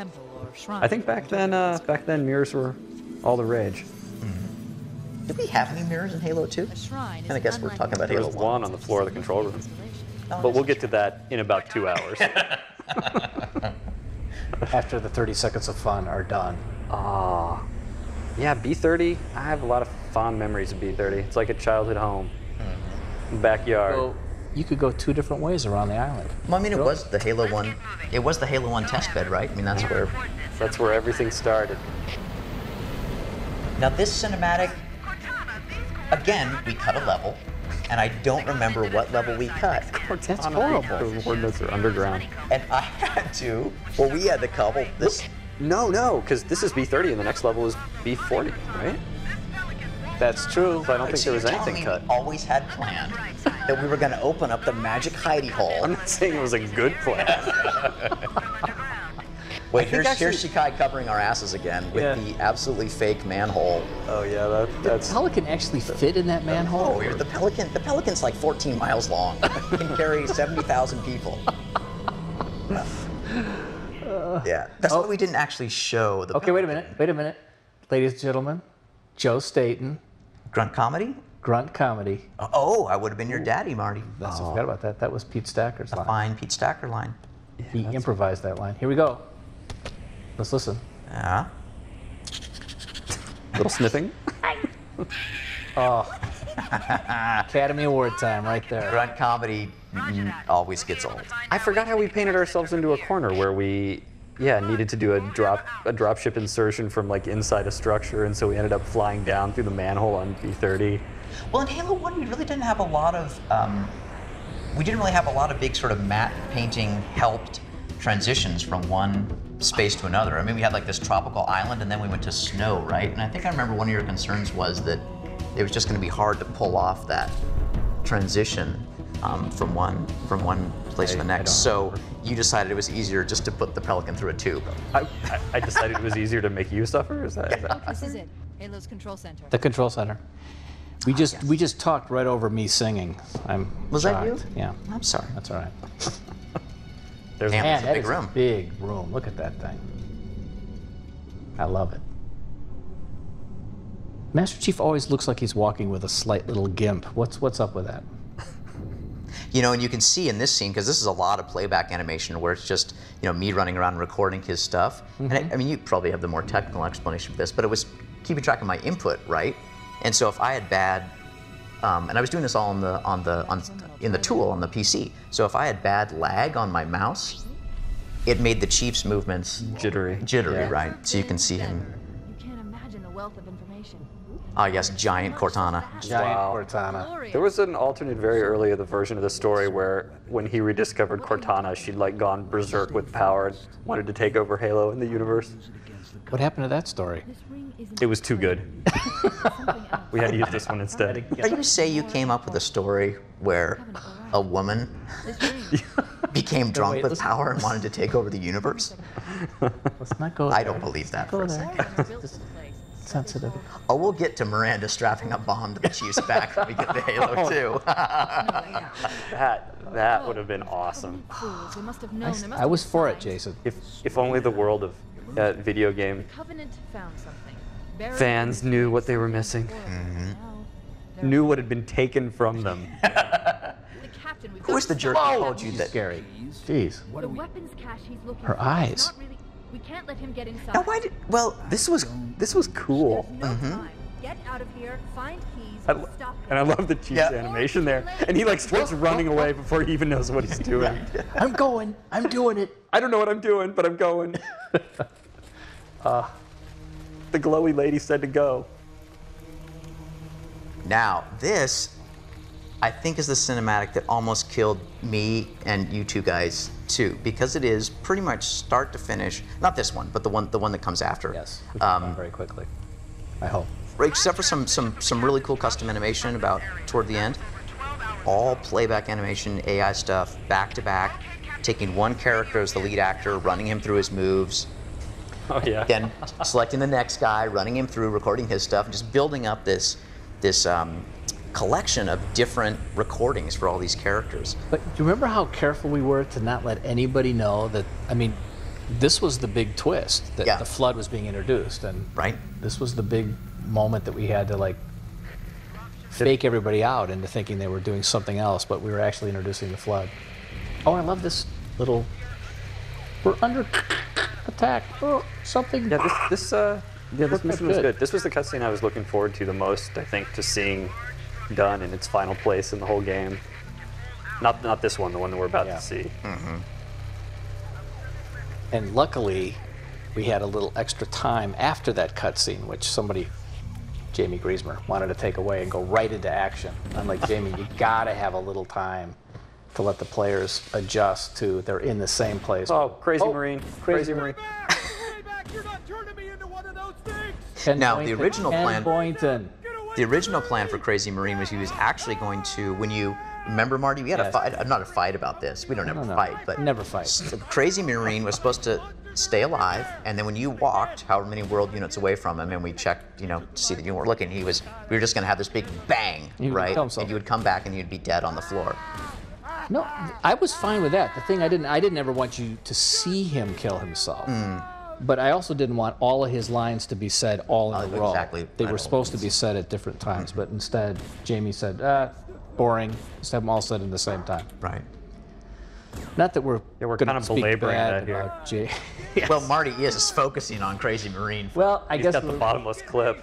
[SPEAKER 11] I think back then mirrors were all the rage.
[SPEAKER 12] Did we have any mirrors in Halo 2? And I guess we're talking about
[SPEAKER 11] There
[SPEAKER 12] Halo
[SPEAKER 11] was
[SPEAKER 12] 1.
[SPEAKER 11] one on the floor of the control room. But we'll get to that in about 2 hours.
[SPEAKER 10] After the 30 seconds of fun are done.
[SPEAKER 11] Yeah, B30, I have a lot of fond memories of B30. It's like a childhood home. Backyard.
[SPEAKER 10] So you could go 2 different ways around the island.
[SPEAKER 12] Well, I mean, it was the Halo 1. It was the Halo 1 test bed, right? I mean, that's where
[SPEAKER 11] everything started.
[SPEAKER 12] Now this cinematic, again, we cut a level, and I don't remember what level we cut.
[SPEAKER 10] That's horrible.
[SPEAKER 11] The coordinates are underground.
[SPEAKER 12] And I had to, well, we had to couple this.
[SPEAKER 11] No, because this is B30 and the next level is B40, right?
[SPEAKER 10] That's true.
[SPEAKER 11] So I don't think there was anything cut.
[SPEAKER 12] We always had planned that we were going to open up the magic hidey hole.
[SPEAKER 11] I'm not saying it was a good plan.
[SPEAKER 12] Wait, here's Shikai covering our asses again with the absolutely fake manhole.
[SPEAKER 11] Oh yeah, that's.
[SPEAKER 10] The Pelican actually fit in that manhole?
[SPEAKER 12] Oh, the Pelican's like 14 miles long. It can carry 70,000 people. Yeah, that's why we didn't actually show the.
[SPEAKER 10] Okay, wait a minute. Ladies and gentlemen, Joe Staten.
[SPEAKER 12] Grunt Comedy?
[SPEAKER 10] Grunt Comedy.
[SPEAKER 12] Oh, I would have been your daddy, Marty.
[SPEAKER 10] I forgot about that. That was Pete Stacker's line.
[SPEAKER 12] Fine Pete Stacker line.
[SPEAKER 10] He improvised that line. Here we go. Let's listen.
[SPEAKER 12] Yeah.
[SPEAKER 11] Little sniffing.
[SPEAKER 10] Oh, Academy Award time right there.
[SPEAKER 12] Grunt comedy always gets old.
[SPEAKER 11] I forgot how we painted ourselves into a corner where we, needed to do a dropship insertion from like inside a structure, and so we ended up flying down through the manhole on B-30.
[SPEAKER 12] Well, in Halo 1, we really didn't have a lot of, big sort of matte painting helped transitions from one space to another. I mean, we had like this tropical island, and then we went to snow, right? And I think I remember one of your concerns was that it was just going to be hard to pull off that transition from one place to the next. So you decided it was easier just to put the Pelican through a tube.
[SPEAKER 11] I decided it was easier to make you suffer. Is that?
[SPEAKER 13] This is it. Halo's control center.
[SPEAKER 10] The control center. We just talked right over me singing.
[SPEAKER 12] Was that you?
[SPEAKER 10] Yeah.
[SPEAKER 12] I'm sorry.
[SPEAKER 10] That's all right.
[SPEAKER 11] There's
[SPEAKER 10] Man,
[SPEAKER 12] a big room.
[SPEAKER 10] A big room. Look at that thing. I love it. Master Chief always looks like he's walking with a slight little gimp. What's up with that?
[SPEAKER 12] You know, and you can see in this scene, because this is a lot of playback animation where it's just, me running around recording his stuff.
[SPEAKER 10] Mm-hmm.
[SPEAKER 12] And I mean, you probably have the more technical explanation for this, but it was keeping track of my input, right? And so if I had bad, and I was doing this all in the tool on the PC. So if I had bad lag on my mouse, it made the Chief's movements
[SPEAKER 11] jittery,
[SPEAKER 12] right? So you can see him.
[SPEAKER 13] You can't imagine the wealth of information.
[SPEAKER 12] Yes, giant Cortana.
[SPEAKER 10] Cortana.
[SPEAKER 11] There was an alternate very early of the version of the story where when he rediscovered Cortana, she'd like gone berserk with power and wanted to take over Halo in the universe.
[SPEAKER 10] What happened to that story?
[SPEAKER 11] It was too good. We had to use this one instead.
[SPEAKER 12] Are you say you came up with a story where a woman became drunk with power and wanted to take over the universe?
[SPEAKER 10] Let's not go there.
[SPEAKER 12] I don't believe that for a second.
[SPEAKER 10] Sensitive.
[SPEAKER 12] Oh, we'll get to Miranda strapping a bomb to the Chief's back when we get to Halo 2.
[SPEAKER 11] That would have been awesome.
[SPEAKER 10] I was for it, Jason.
[SPEAKER 11] If only the world of video game
[SPEAKER 13] Covenant found something.
[SPEAKER 11] fans knew what they were missing.
[SPEAKER 12] Mm-hmm.
[SPEAKER 11] Knew what had been taken from them.
[SPEAKER 12] Who was the jerk who told you that?
[SPEAKER 10] Scary. Jeez.
[SPEAKER 13] The weapons cache he's looking
[SPEAKER 10] Her
[SPEAKER 13] for
[SPEAKER 10] eyes.
[SPEAKER 13] is not really, we can't let him get inside.
[SPEAKER 12] Now, why did? Well,
[SPEAKER 11] This was cool.
[SPEAKER 13] There's no time. Get out of here, find keys, stop
[SPEAKER 11] And I love the Chief's animation there. And he like starts running away before he even knows what he's doing.
[SPEAKER 10] I'm going. I'm doing it.
[SPEAKER 11] I don't know what I'm doing, but I'm going. The glowy lady said to go.
[SPEAKER 12] Now, this, I think, is the cinematic that almost killed me and you two guys too, because it is pretty much start to finish. Not this one, but the one that comes after.
[SPEAKER 10] Yes. We can go very quickly. I hope.
[SPEAKER 12] Except for some really cool custom animation about toward the end. All playback animation, AI stuff, back to back, taking one character as the lead actor, running him through his moves.
[SPEAKER 11] Oh yeah.
[SPEAKER 12] Then selecting the next guy, running him through, recording his stuff, and just building up this collection of different recordings for all these characters.
[SPEAKER 10] But do you remember how careful we were to not let anybody know that? I mean, this was the big twist that the Flood was being introduced, and this was the big moment that we had to like fake everybody out into thinking they were doing something else, but we were actually introducing the Flood. Oh, I love this little. We're under attack. Oh, something.
[SPEAKER 11] Yeah, this mission was good. This was the cutscene I was looking forward to the most, I think, to seeing done in its final place in the whole game. Not this one, the one that we're about to see.
[SPEAKER 12] Mm-hmm.
[SPEAKER 10] And luckily, we had a little extra time after that cutscene, which somebody, Jamie Griesmer, wanted to take away and go right into action. I'm like, Jamie, you gotta have a little time to let the players adjust to they're in the same place.
[SPEAKER 11] Oh, Crazy Marine. Crazy Marine.
[SPEAKER 12] Now, the original plan.
[SPEAKER 10] Boynton.
[SPEAKER 12] The original plan for Crazy Marine was he was actually going to, when you remember, Marty, we had a fight. Not a fight about this. We don't ever fight, but
[SPEAKER 10] never fight.
[SPEAKER 12] Crazy Marine was supposed to stay alive, and then when you walked however many world units away from him, and we checked, to see that you weren't looking, we were just going to have this big bang, right? And you would come back and you'd be dead on the floor.
[SPEAKER 10] No, I was fine with that. The thing I didn't ever want you to see him kill himself. But I also didn't want all of his lines to be said all in a row.
[SPEAKER 12] Exactly.
[SPEAKER 10] They were supposed to be said at different times, but instead, Jamie said, boring. Just have them all said at the same time.
[SPEAKER 12] Right.
[SPEAKER 10] Not that we're
[SPEAKER 11] kind of belaboring that here.
[SPEAKER 12] Yes. Well, Marty is focusing on Crazy Marine.
[SPEAKER 10] Well, I guess
[SPEAKER 11] he's got the bottomless clip.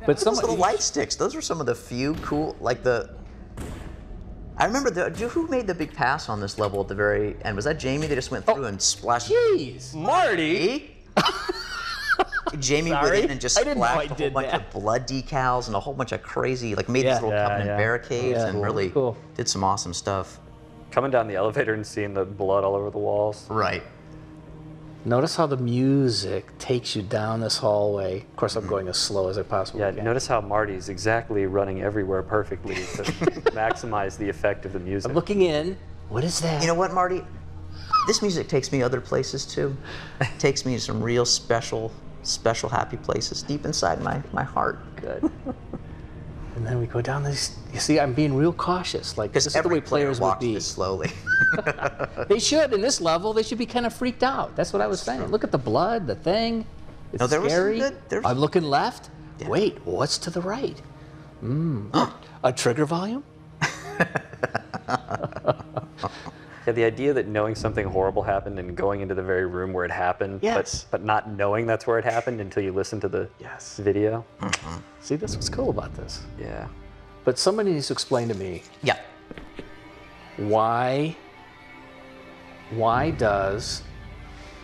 [SPEAKER 10] But
[SPEAKER 12] those little light sticks, those are some of the few cool, like the... I remember, who made the big pass on this level at the very end? Was that Jamie that just went through and splashed?
[SPEAKER 10] Jeez, Marty!
[SPEAKER 12] Jamie went in and just splashed a whole bunch of blood decals and a whole bunch of crazy, like made these little Covenant barricades and really did some awesome stuff.
[SPEAKER 11] Coming down the elevator and seeing the blood all over the walls.
[SPEAKER 12] Right.
[SPEAKER 10] Notice how the music takes you down this hallway. Of course, I'm going as slow as I possibly can.
[SPEAKER 11] Notice how Marty's exactly running everywhere perfectly to maximize the effect of the music.
[SPEAKER 10] I'm looking in. What is that?
[SPEAKER 12] You know what, Marty? This music takes me other places too. It takes me to some real special happy places deep inside my heart.
[SPEAKER 10] Good. And then we go down this. You see, I'm being real cautious. Like, this is the way players would be.
[SPEAKER 12] Slowly.
[SPEAKER 10] They should, in this level, they should be kind of freaked out. That's what I was saying. Look at the blood, the thing. It's scary. I'm looking left. Yeah. Wait, what's to the right? A trigger volume?
[SPEAKER 11] Yeah, the idea that knowing something horrible happened and going into the very room where it happened, but not knowing that's where it happened until you listen to the video.
[SPEAKER 10] See, that's what's cool about this.
[SPEAKER 11] Yeah.
[SPEAKER 10] But somebody needs to explain to me.
[SPEAKER 12] Yeah.
[SPEAKER 10] Why does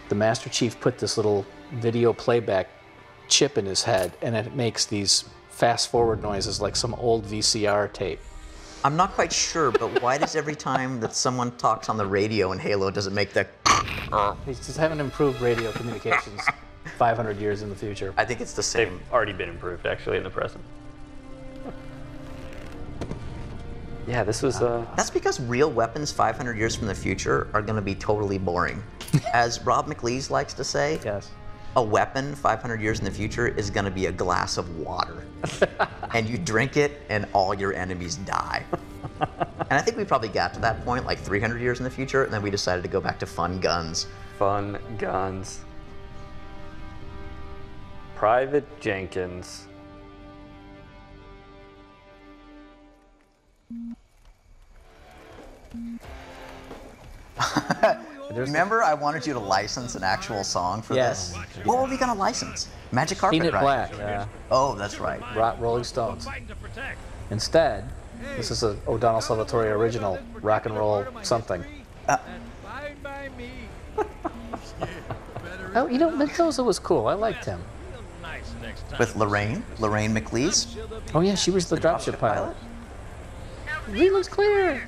[SPEAKER 10] the Master Chief put this little video playback chip in his head and it makes these fast forward noises like some old VCR tape?
[SPEAKER 12] I'm not quite sure, but why does every time that someone talks on the radio in Halo does it make that?
[SPEAKER 10] He's just haven't improved radio communications 500 years in the future.
[SPEAKER 12] I think it's the same.
[SPEAKER 11] They've already been improved, actually, in the present. Yeah, this was...
[SPEAKER 12] That's because real weapons 500 years from the future are going to be totally boring. As Rob McLeese likes to say, a weapon 500 years in the future is going to be a glass of water. And you drink it and all your enemies die. And I think we probably got to that point like 300 years in the future, and then we decided to go back to fun guns.
[SPEAKER 11] Fun guns. Private Jenkins.
[SPEAKER 12] Remember, I wanted you to license an actual song for this? What were we going to license? Magic Carpet
[SPEAKER 10] Peanut
[SPEAKER 12] Ride.
[SPEAKER 10] Black. Yeah.
[SPEAKER 12] Oh, that's right.
[SPEAKER 10] Rolling Stones. Instead, this is an O'Donnell Salvatore original rock and roll something. Oh, you know, Mendoza was cool. I liked him.
[SPEAKER 12] With Lorraine McLeese.
[SPEAKER 10] Oh yeah, she was the dropship pilot. He looks clear.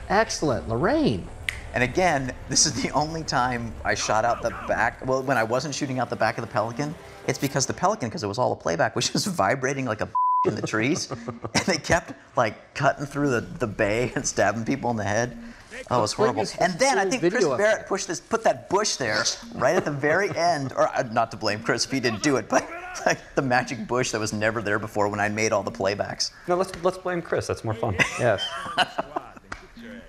[SPEAKER 10] Excellent, Lorraine.
[SPEAKER 12] And again, this is the only time I shot out the back. Well, when I wasn't shooting out the back of the Pelican, it's because the Pelican, because it was all a playback, was just vibrating like a in the trees. And they kept like cutting through the bay and stabbing people in the head. Oh, it was horrible. And then I think Chris Barrett put that bush there right at the very end. Or not to blame Chris if he didn't do it, but like the magic bush that was never there before when I made all the playbacks.
[SPEAKER 11] No, let's blame Chris. That's more fun.
[SPEAKER 10] Yes.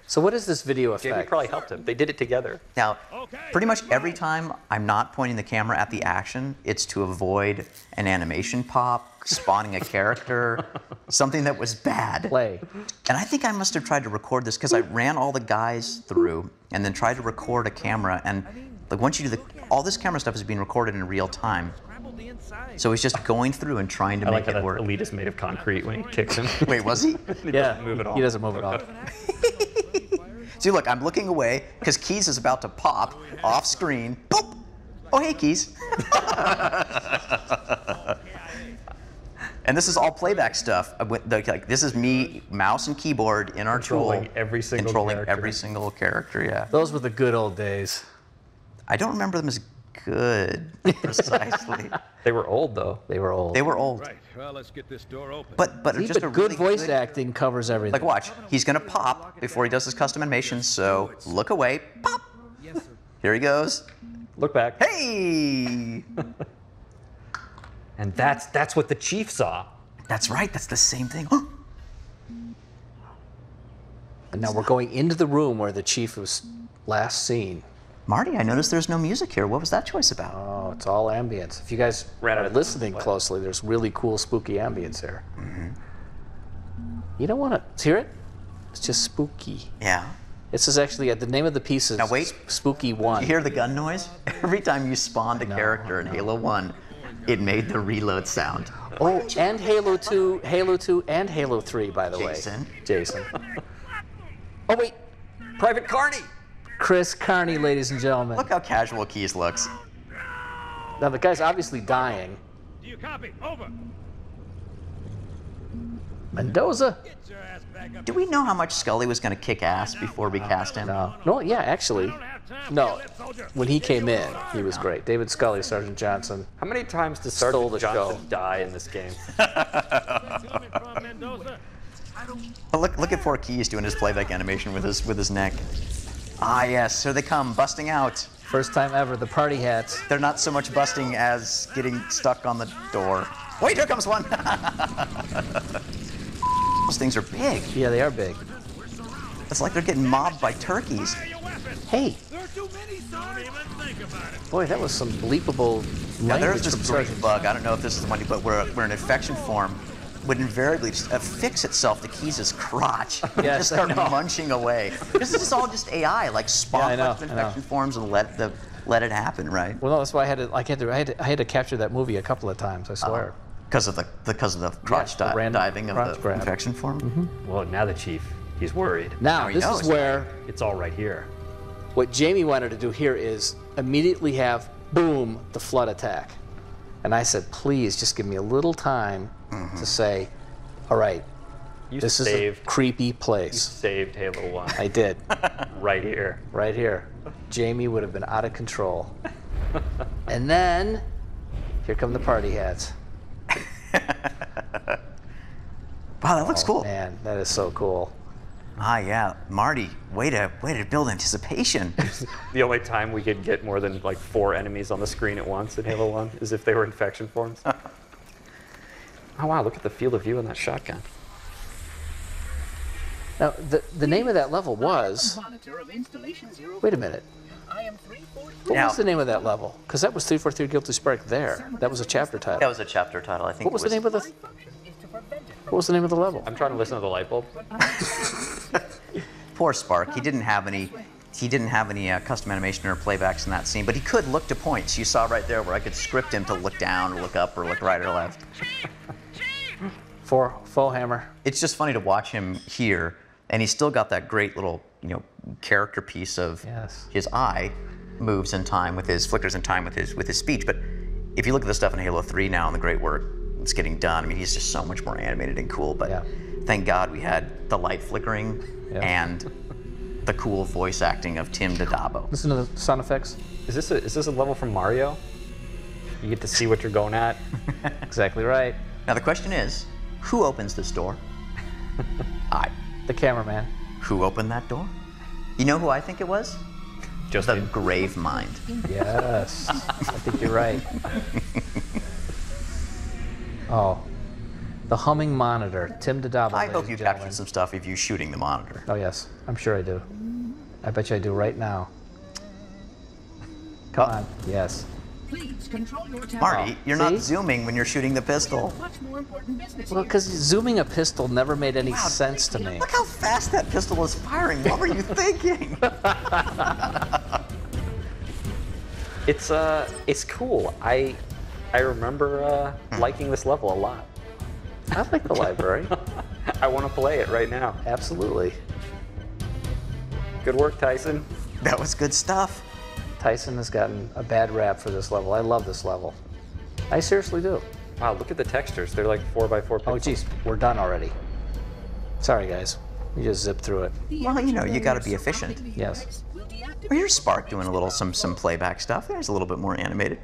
[SPEAKER 10] So what is this video effect?
[SPEAKER 11] Jamie probably helped him. They did it together.
[SPEAKER 12] Now, pretty much every time I'm not pointing the camera at the action, it's to avoid an animation pop, spawning a character, something that was bad.
[SPEAKER 10] Play.
[SPEAKER 12] And I think I must have tried to record this because I ran all the guys through and then tried to record a camera. And like once you do all this camera stuff is being recorded in real time. So he's just going through and trying to make it work.
[SPEAKER 11] Elite is made of concrete when he kicks him.
[SPEAKER 12] Wait, was he?
[SPEAKER 11] He doesn't move at all.
[SPEAKER 10] He doesn't move at all.
[SPEAKER 12] See, look, I'm looking away because Keys is about to pop off screen. Boop! Oh, hey, Keys. And this is all playback stuff. Like, this is me, mouse and keyboard in our tool.
[SPEAKER 11] Controlling every single character.
[SPEAKER 12] Yeah.
[SPEAKER 10] Those were the good old days.
[SPEAKER 12] I don't remember them as good, precisely.
[SPEAKER 11] They were old, though.
[SPEAKER 10] They were old.
[SPEAKER 12] They were old.
[SPEAKER 4] Right. Well, let's get this door open.
[SPEAKER 12] But just a
[SPEAKER 10] good
[SPEAKER 12] really
[SPEAKER 10] voice acting covers everything.
[SPEAKER 12] Like, watch. He's going to pop before he does his custom animation, so look away. Pop!
[SPEAKER 8] Yes, sir.
[SPEAKER 12] Here he goes.
[SPEAKER 11] Look back.
[SPEAKER 12] Hey!
[SPEAKER 11] And that's what the Chief saw.
[SPEAKER 12] That's right. That's the same thing.
[SPEAKER 10] And now we're going into the room where the Chief was last seen.
[SPEAKER 12] Marty, I noticed there's no music here. What was that choice about?
[SPEAKER 10] Oh, it's all ambience. If you guys are listening closely, there's really cool, spooky ambience here.
[SPEAKER 12] Mm-hmm.
[SPEAKER 10] You don't want to hear it? It's just spooky.
[SPEAKER 12] Yeah.
[SPEAKER 10] This is actually, the name of the piece is
[SPEAKER 12] now wait.
[SPEAKER 10] Spooky 1.
[SPEAKER 12] You hear the gun noise? Every time you spawned a character in Halo 1, It made the reload sound.
[SPEAKER 10] Oh, and Halo 2, and Halo 3, by the way. Jason. Oh, wait.
[SPEAKER 11] Private Carney!
[SPEAKER 10] Chris Carney, ladies and gentlemen.
[SPEAKER 12] Look how casual Keyes looks.
[SPEAKER 10] Now, the guy's obviously dying.
[SPEAKER 14] Do you copy? Over.
[SPEAKER 10] Mendoza?
[SPEAKER 12] Do we know how much Scully was going to kick ass before we cast him?
[SPEAKER 10] No, yeah, actually. No. When he came in, he was great. David Scully, Sergeant Johnson.
[SPEAKER 11] How many times does
[SPEAKER 10] Stole the
[SPEAKER 11] Sergeant Johnson
[SPEAKER 10] show.
[SPEAKER 11] die in this game?
[SPEAKER 12] Look at poor Keyes doing his playback animation with his neck. Ah, yes, so they come busting out.
[SPEAKER 10] First time ever, the party hats.
[SPEAKER 12] They're not so much busting as getting stuck on the door. Wait, here comes one. Those things are big.
[SPEAKER 10] Yeah, they are big.
[SPEAKER 12] It's like they're getting mobbed by turkeys.
[SPEAKER 10] Hey. Boy, that was some bleepable
[SPEAKER 12] Now, there's
[SPEAKER 10] language
[SPEAKER 12] this
[SPEAKER 10] from
[SPEAKER 12] great
[SPEAKER 10] Sergeant.
[SPEAKER 12] bug. I don't know if this is the one, but where an infection form would invariably just affix itself to Keyes' crotch and
[SPEAKER 10] Yes,
[SPEAKER 12] just start
[SPEAKER 10] I know.
[SPEAKER 12] munching away. This is all just AI, like spawn
[SPEAKER 10] Yeah, I know,
[SPEAKER 12] infection forms and let it happen, right?
[SPEAKER 10] Well, no, that's why I had to capture that movie a couple of times, I swear.
[SPEAKER 12] Because of the crotch
[SPEAKER 10] the random
[SPEAKER 12] diving of
[SPEAKER 10] crotch
[SPEAKER 12] the
[SPEAKER 10] grab.
[SPEAKER 12] infection form.
[SPEAKER 11] Well, now the chief, he's worried.
[SPEAKER 10] Now, this is where
[SPEAKER 11] It's all right here.
[SPEAKER 10] what Jamie wanted to do here is immediately have, boom, the flood attack. And I said, please, just give me a little time to say, all right, this is a creepy place.
[SPEAKER 11] You saved Halo 1.
[SPEAKER 10] I did.
[SPEAKER 11] Right here.
[SPEAKER 10] Right here. Jamie would have been out of control. And then, here come the party hats.
[SPEAKER 12] Wow, that looks cool.
[SPEAKER 10] Man, that is so cool.
[SPEAKER 12] Ah, yeah, Marty, way to build anticipation.
[SPEAKER 11] The only time we could get more than like 4 enemies on the screen at once in Halo 1 is if they were infection forms. Oh wow, look at the field of view on that shotgun.
[SPEAKER 10] Now, the name of that level was... Wait a minute. What was the name of that level? Because that was 343 Guilty Spark there. That was a chapter title.
[SPEAKER 12] That was a chapter title, I think.
[SPEAKER 10] What was the name of the... What was the name of the level?
[SPEAKER 11] I'm trying to listen to the light bulb.
[SPEAKER 12] Poor Spark. He didn't have any custom animation or playbacks in that scene, but he could look to points. You saw right there where I could script him to look down or look up or look right or left.
[SPEAKER 10] For faux hammer.
[SPEAKER 12] It's just funny to watch him here, and he's still got that great little, character piece of his eye moves in time with his flickers in time with his speech. But if you look at the stuff in Halo 3 now and the great work that's getting done, I mean, he's just so much more animated and cool. But thank God we had the light flickering and the cool voice acting of Tim Dodabo.
[SPEAKER 10] Listen to the sound effects.
[SPEAKER 11] Is this a level from Mario? You get to see what you're going at.
[SPEAKER 10] Exactly right.
[SPEAKER 12] Now the question is, who opens this door?
[SPEAKER 10] The cameraman.
[SPEAKER 12] Who opened that door? You know who I think it was?
[SPEAKER 11] Just
[SPEAKER 12] the Grave Mind.
[SPEAKER 10] Yes, I think you're right. Oh, the humming monitor, Tim Dodabo.
[SPEAKER 12] I hope you captured some stuff of you shooting the monitor.
[SPEAKER 10] Oh yes, I'm sure I do. I bet you I do right now.
[SPEAKER 12] Come
[SPEAKER 10] on. Yes.
[SPEAKER 13] Please control your temper.
[SPEAKER 12] Marty, you're not zooming when you're shooting the pistol.
[SPEAKER 13] Much more important business
[SPEAKER 10] Well, because zooming a pistol never made any sense to me.
[SPEAKER 12] Look how fast that pistol was firing. What were you thinking?
[SPEAKER 11] It's cool. I remember liking this level a lot.
[SPEAKER 10] I like the library.
[SPEAKER 11] I want to play it right now.
[SPEAKER 10] Absolutely.
[SPEAKER 11] Good work, Tyson.
[SPEAKER 12] That was good stuff.
[SPEAKER 10] Tyson has gotten a bad rap for this level. I love this level. I seriously do.
[SPEAKER 11] Wow, look at the textures. They're like 4x4 pixels.
[SPEAKER 10] Oh, geez, we're done already. Sorry, guys. We just zipped through it.
[SPEAKER 12] Well, you got to be efficient.
[SPEAKER 10] Yes.
[SPEAKER 12] Well, here's Spark doing some playback stuff. There's a little bit more animated.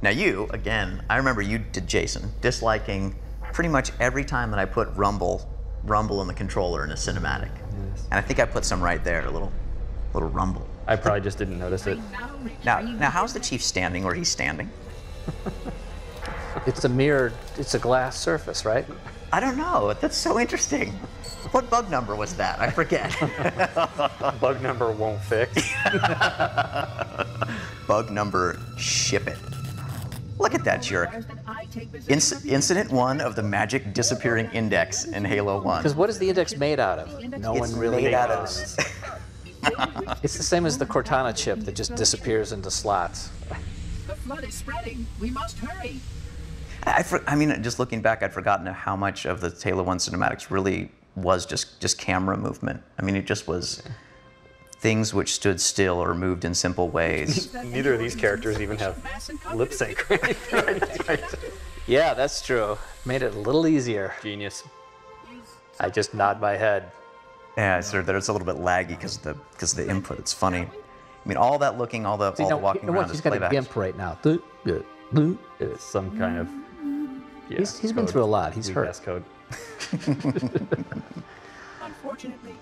[SPEAKER 12] Now you, again, I remember you did Jason, disliking pretty much every time that I put rumble in the controller in a cinematic. Yes. And I think I put some right there, a little rumble.
[SPEAKER 11] I probably just didn't notice it.
[SPEAKER 12] Now how's the Chief standing where he's standing?
[SPEAKER 10] It's a glass surface, right?
[SPEAKER 12] I don't know. That's so interesting. What bug number was that? I forget.
[SPEAKER 11] Bug number won't fix.
[SPEAKER 12] Bug number ship it. Look at that jerk. Incident 1 of the magic disappearing index in Halo 1.
[SPEAKER 10] Because what is the index made out of? No one really knows. It's the same as the Cortana chip that just disappears into slots.
[SPEAKER 14] The flood is spreading. We must hurry.
[SPEAKER 12] I mean, just looking back, I'd forgotten how much of the Halo 1 cinematics really was just camera movement. I mean, it just was things which stood still or moved in simple ways.
[SPEAKER 11] Neither of these characters even have lip sync. Right?
[SPEAKER 10] Yeah, that's true. Made it a little easier.
[SPEAKER 11] Genius. I just nod my head.
[SPEAKER 12] Yeah, it's a little bit laggy because of the input. It's funny. I mean, all that looking, all the walking around is playback.
[SPEAKER 10] He's got a GIMP right now.
[SPEAKER 11] It's some kind of. Yeah,
[SPEAKER 10] he's been through a lot. He's hurt.
[SPEAKER 11] Code.
[SPEAKER 14] Unfortunately,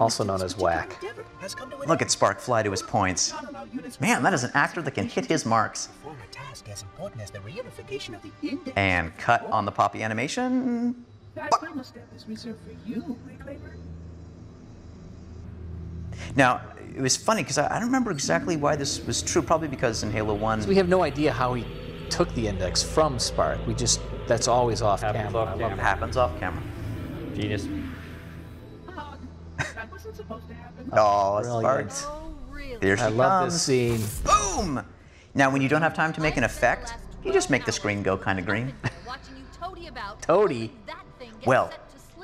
[SPEAKER 10] also known as Whack.
[SPEAKER 12] Look at Spark fly to his points. Man, that is an actor that can hit his marks. And cut on the Poppy animation.
[SPEAKER 14] That final step is reserved for you, Reclaimer.
[SPEAKER 12] Now, it was funny because I don't remember exactly why this was true. Probably because in Halo 1...
[SPEAKER 10] So we have no idea how he took the index from Spark. That's always off camera.
[SPEAKER 12] Happens off camera.
[SPEAKER 11] Genius.
[SPEAKER 14] That wasn't supposed to happen.
[SPEAKER 12] Oh, Sparks. There she
[SPEAKER 10] I love this scene.
[SPEAKER 12] Boom! Now, when you don't have time to make an effect, you just make the screen go kind of green.
[SPEAKER 10] Toady?
[SPEAKER 12] Well,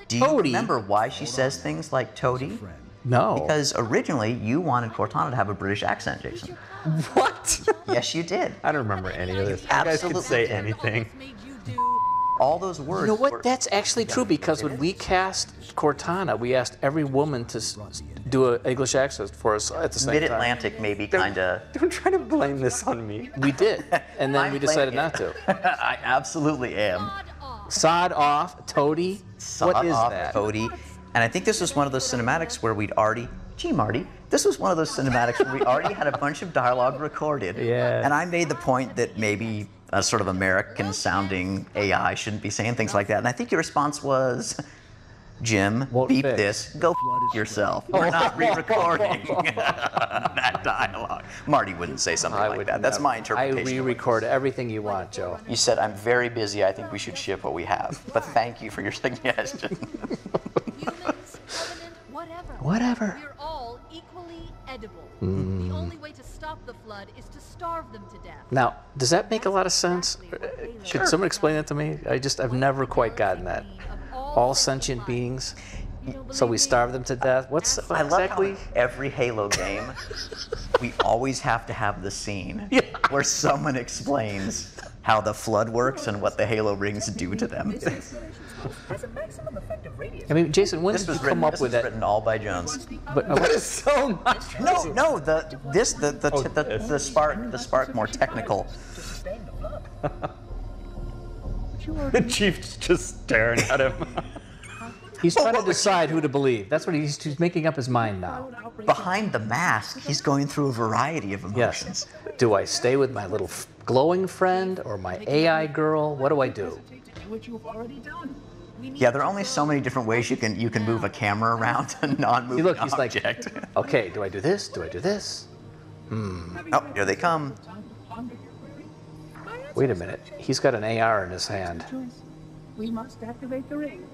[SPEAKER 12] do you remember why she says things like Toady?
[SPEAKER 10] No.
[SPEAKER 12] Because originally you wanted Cortana to have a British accent, Jason.
[SPEAKER 10] What?
[SPEAKER 12] Yes, you did.
[SPEAKER 11] I don't remember any of this. You guys could say anything.
[SPEAKER 12] All those words.
[SPEAKER 10] You know what? That's actually true because when we cast Cortana, we asked every woman to do an English accent for us at the same time.
[SPEAKER 12] Mid-Atlantic, maybe, kind of.
[SPEAKER 11] Don't try to blame this on me.
[SPEAKER 10] We did, and then we decided not to.
[SPEAKER 12] I absolutely am.
[SPEAKER 10] Sod off, Toady. What is that?
[SPEAKER 12] Toady. And I think this was one of those cinematics where we'd already. Gee, Marty. This was one of those cinematics where we already had a bunch of dialogue recorded.
[SPEAKER 10] Yeah.
[SPEAKER 12] And I made the point that maybe a sort of American-sounding AI shouldn't be saying things like that. And I think your response was, Jim, beep this, go yourself. We're not re-recording that dialogue. Marty wouldn't say something like that. That's my interpretation.
[SPEAKER 10] I re-record everything you want, Joe.
[SPEAKER 12] You said, I'm very busy. I think we should ship what we have. But thank you for your suggestion.
[SPEAKER 10] Whatever.
[SPEAKER 13] We're all equally edible. The only way to stop the flood is to starve them to death.
[SPEAKER 10] Now, does that make a lot of sense? Could someone explain that to me? I've never quite gotten that. All sentient beings, so we starve them to death? What's
[SPEAKER 12] I
[SPEAKER 10] exactly?
[SPEAKER 12] love how every Halo game, we always have to have the scene where someone explains how the flood works and what the Halo rings do to them.
[SPEAKER 10] I mean, Jason, when did you come up with that?
[SPEAKER 12] This was written all by Jones.
[SPEAKER 10] But
[SPEAKER 11] that is so much.
[SPEAKER 12] No, the Spark more technical.
[SPEAKER 11] The Chief's just staring at him.
[SPEAKER 10] He's trying to decide who to believe. That's what he's making up his mind now.
[SPEAKER 12] Behind the mask, he's going through a variety of emotions.
[SPEAKER 10] Yes. Do I stay with my little glowing friend or my AI girl? What do I do?
[SPEAKER 12] Yeah, there are only so many different ways you can move a camera around a non-moving
[SPEAKER 10] look, he's
[SPEAKER 12] object.
[SPEAKER 10] like, okay, do I do this? Do I do this?
[SPEAKER 12] Oh, here they come.
[SPEAKER 10] Wait a minute. He's got an AR in his hand.
[SPEAKER 14] We must activate the ring.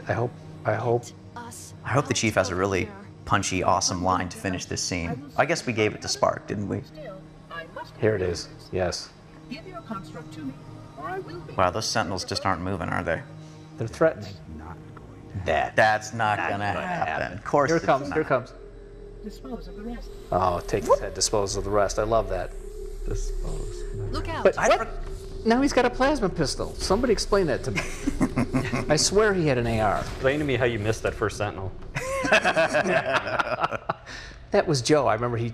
[SPEAKER 10] I hope
[SPEAKER 12] the Chief has a really punchy, awesome line to finish this scene. I guess we gave it to Spark, didn't we?
[SPEAKER 10] Here it is. Yes.
[SPEAKER 14] Give your construct to me, or I will be.
[SPEAKER 12] Wow, those Sentinels just aren't moving, are they?
[SPEAKER 10] They're threatening.
[SPEAKER 12] That's not gonna happen. Of course.
[SPEAKER 10] Here it comes. Here it comes.
[SPEAKER 14] Dispose of the rest.
[SPEAKER 10] Oh, take his head. Dispose of the rest. I love that.
[SPEAKER 11] Dispose.
[SPEAKER 13] Look out.
[SPEAKER 10] But what? Now he's got a plasma pistol. Somebody explain that to me. I swear he had an AR.
[SPEAKER 11] Explain to me how you missed that first Sentinel.
[SPEAKER 10] That was Joe. I remember he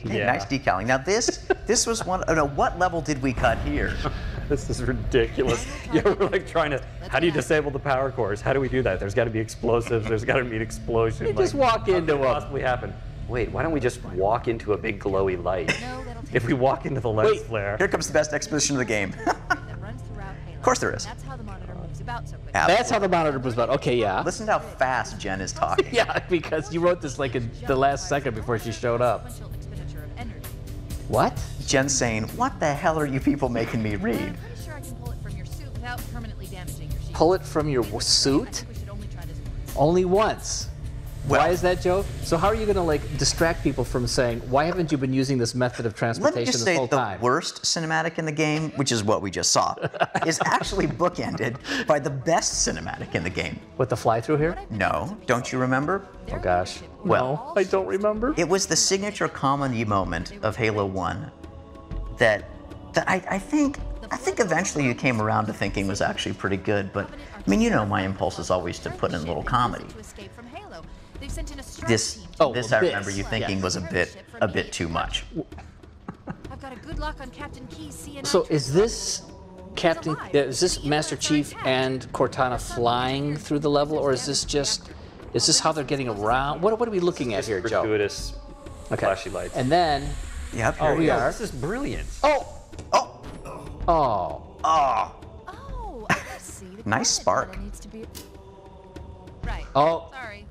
[SPEAKER 12] Nice decaling. Now this was one. Oh no, what level did we cut here?
[SPEAKER 11] This is ridiculous. Yeah, we're like trying to. How do you disable the power cores? How do we do that? There's got to be explosives. There's got to be an explosion.
[SPEAKER 10] You just walk into
[SPEAKER 11] what could possibly happen? Wait, why don't we just walk into a big glowy light? If we walk into the lens flare.
[SPEAKER 12] Here comes the best exposition of the game. Of course there is.
[SPEAKER 13] That's how the monitor moves about so quickly.
[SPEAKER 10] That's how the monitor moves about. Okay, yeah.
[SPEAKER 12] Listen to how fast Jen is talking.
[SPEAKER 10] Yeah, because you wrote this like in the last second before she showed up. What?
[SPEAKER 12] Jen's saying, "What the hell are you people making me read?"
[SPEAKER 13] I'm pretty sure I can pull it from your suit without permanently damaging your sheet.
[SPEAKER 10] Pull it from your suit? Only once. Why is that, Joe? So how are you going to like distract people from saying, why haven't you been using this method of
[SPEAKER 12] Let
[SPEAKER 10] transportation
[SPEAKER 12] me just
[SPEAKER 10] this
[SPEAKER 12] say
[SPEAKER 10] whole time?
[SPEAKER 12] the worst cinematic in the game, which is what we just saw, is actually bookended by the best cinematic in the game.
[SPEAKER 10] With the fly-through here?
[SPEAKER 12] No, don't you remember?
[SPEAKER 10] Oh gosh.
[SPEAKER 12] Well,
[SPEAKER 10] no, I don't remember.
[SPEAKER 12] It was the signature comedy moment of Halo 1 that I think eventually you came around to thinking was actually pretty good, but I mean, you know, my impulse is always to put in a little comedy. This I remember you thinking was a bit too much.
[SPEAKER 13] I've got a good lock on Captain Keyes' CNI.
[SPEAKER 10] So is this Master Chief and Cortana flying through the level, or is this how they're getting around? What are we looking at here, Joe?
[SPEAKER 11] Gratuitous flashy lights.
[SPEAKER 10] And then,
[SPEAKER 12] yep,
[SPEAKER 11] here
[SPEAKER 10] we are.
[SPEAKER 11] This is brilliant.
[SPEAKER 13] I see.
[SPEAKER 12] Nice spark.
[SPEAKER 13] Right.
[SPEAKER 10] Oh.
[SPEAKER 13] Sorry.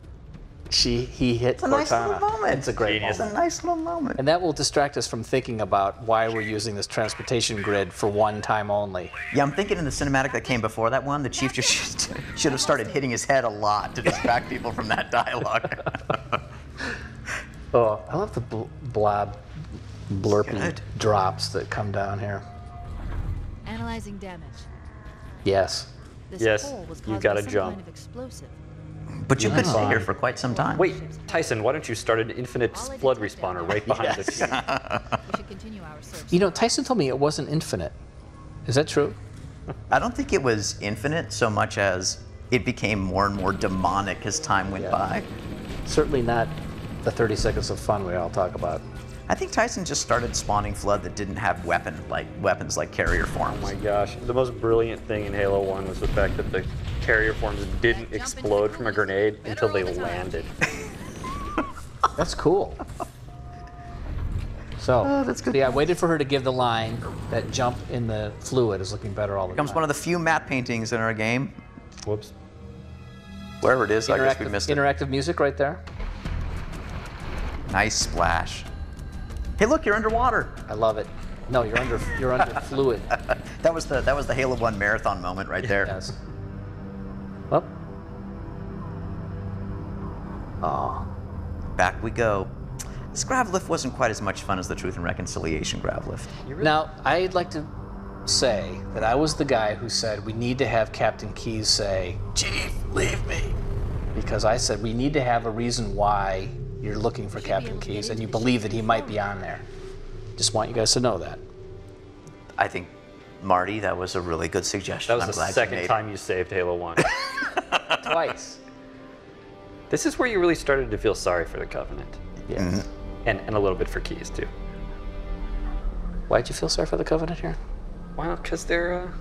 [SPEAKER 10] He hit
[SPEAKER 12] It's a
[SPEAKER 10] Cortana.
[SPEAKER 12] nice little moment.
[SPEAKER 10] It's a great
[SPEAKER 12] It's
[SPEAKER 10] moment.
[SPEAKER 12] a nice little moment.
[SPEAKER 10] And that will distract us from thinking about why we're using this transportation grid for one time only.
[SPEAKER 12] Yeah, I'm thinking in the cinematic that came before that one, the Chief just should have started hitting his head a lot to distract people from that dialogue.
[SPEAKER 10] Oh, I love the blurpy drops that come down here.
[SPEAKER 13] Analyzing damage.
[SPEAKER 10] Yes.
[SPEAKER 13] This hole was
[SPEAKER 11] you've
[SPEAKER 13] caused
[SPEAKER 11] got
[SPEAKER 13] by
[SPEAKER 11] to
[SPEAKER 13] some
[SPEAKER 11] jump.
[SPEAKER 13] kind of explosive.
[SPEAKER 12] But you could stay here for quite some time.
[SPEAKER 11] Wait, Tyson, why don't you start an infinite flood respawner right behind the team?
[SPEAKER 13] We should continue our search.
[SPEAKER 10] You know, Tyson told me it wasn't infinite. Is that true?
[SPEAKER 12] I don't think it was infinite so much as it became more and more demonic as time went by.
[SPEAKER 10] Certainly not the 30 seconds of fun we all talk about.
[SPEAKER 12] I think Tyson just started spawning Flood that didn't have weapons like carrier forms.
[SPEAKER 11] Oh my gosh, the most brilliant thing in Halo 1 was the fact that the carrier forms didn't explode from a grenade until they landed.
[SPEAKER 10] That's cool. So,
[SPEAKER 12] that's good.
[SPEAKER 10] yeah, I waited for her to give the line that jump in the fluid is looking better all the
[SPEAKER 12] Becomes
[SPEAKER 10] time.
[SPEAKER 12] one of the few matte paintings in our game.
[SPEAKER 11] Whoops.
[SPEAKER 12] Wherever it is, I guess we missed it.
[SPEAKER 10] Interactive music right there.
[SPEAKER 12] Nice splash. Hey, look, you're underwater.
[SPEAKER 10] I love it. No, you're under fluid.
[SPEAKER 12] That was the Halo 1 marathon moment right there.
[SPEAKER 10] Yes. Well. Oh.
[SPEAKER 12] Back we go. This grav lift wasn't quite as much fun as the Truth and Reconciliation grav lift.
[SPEAKER 10] Now, I'd like to say that I was the guy who said we need to have Captain Keyes say, "Chief, leave me," because I said we need to have a reason why you're looking for Captain Keyes and you believe that he might be on there. Just want you guys to know that.
[SPEAKER 12] I think, Marty, that was a really good suggestion.
[SPEAKER 11] That was the second time you saved Halo 1.
[SPEAKER 10] Twice.
[SPEAKER 11] This is where you really started to feel sorry for the Covenant.
[SPEAKER 10] Yeah.
[SPEAKER 12] Mm-hmm.
[SPEAKER 11] And a little bit for Keyes, too.
[SPEAKER 10] Why'd you feel sorry for the Covenant here?
[SPEAKER 11] Well, because they're,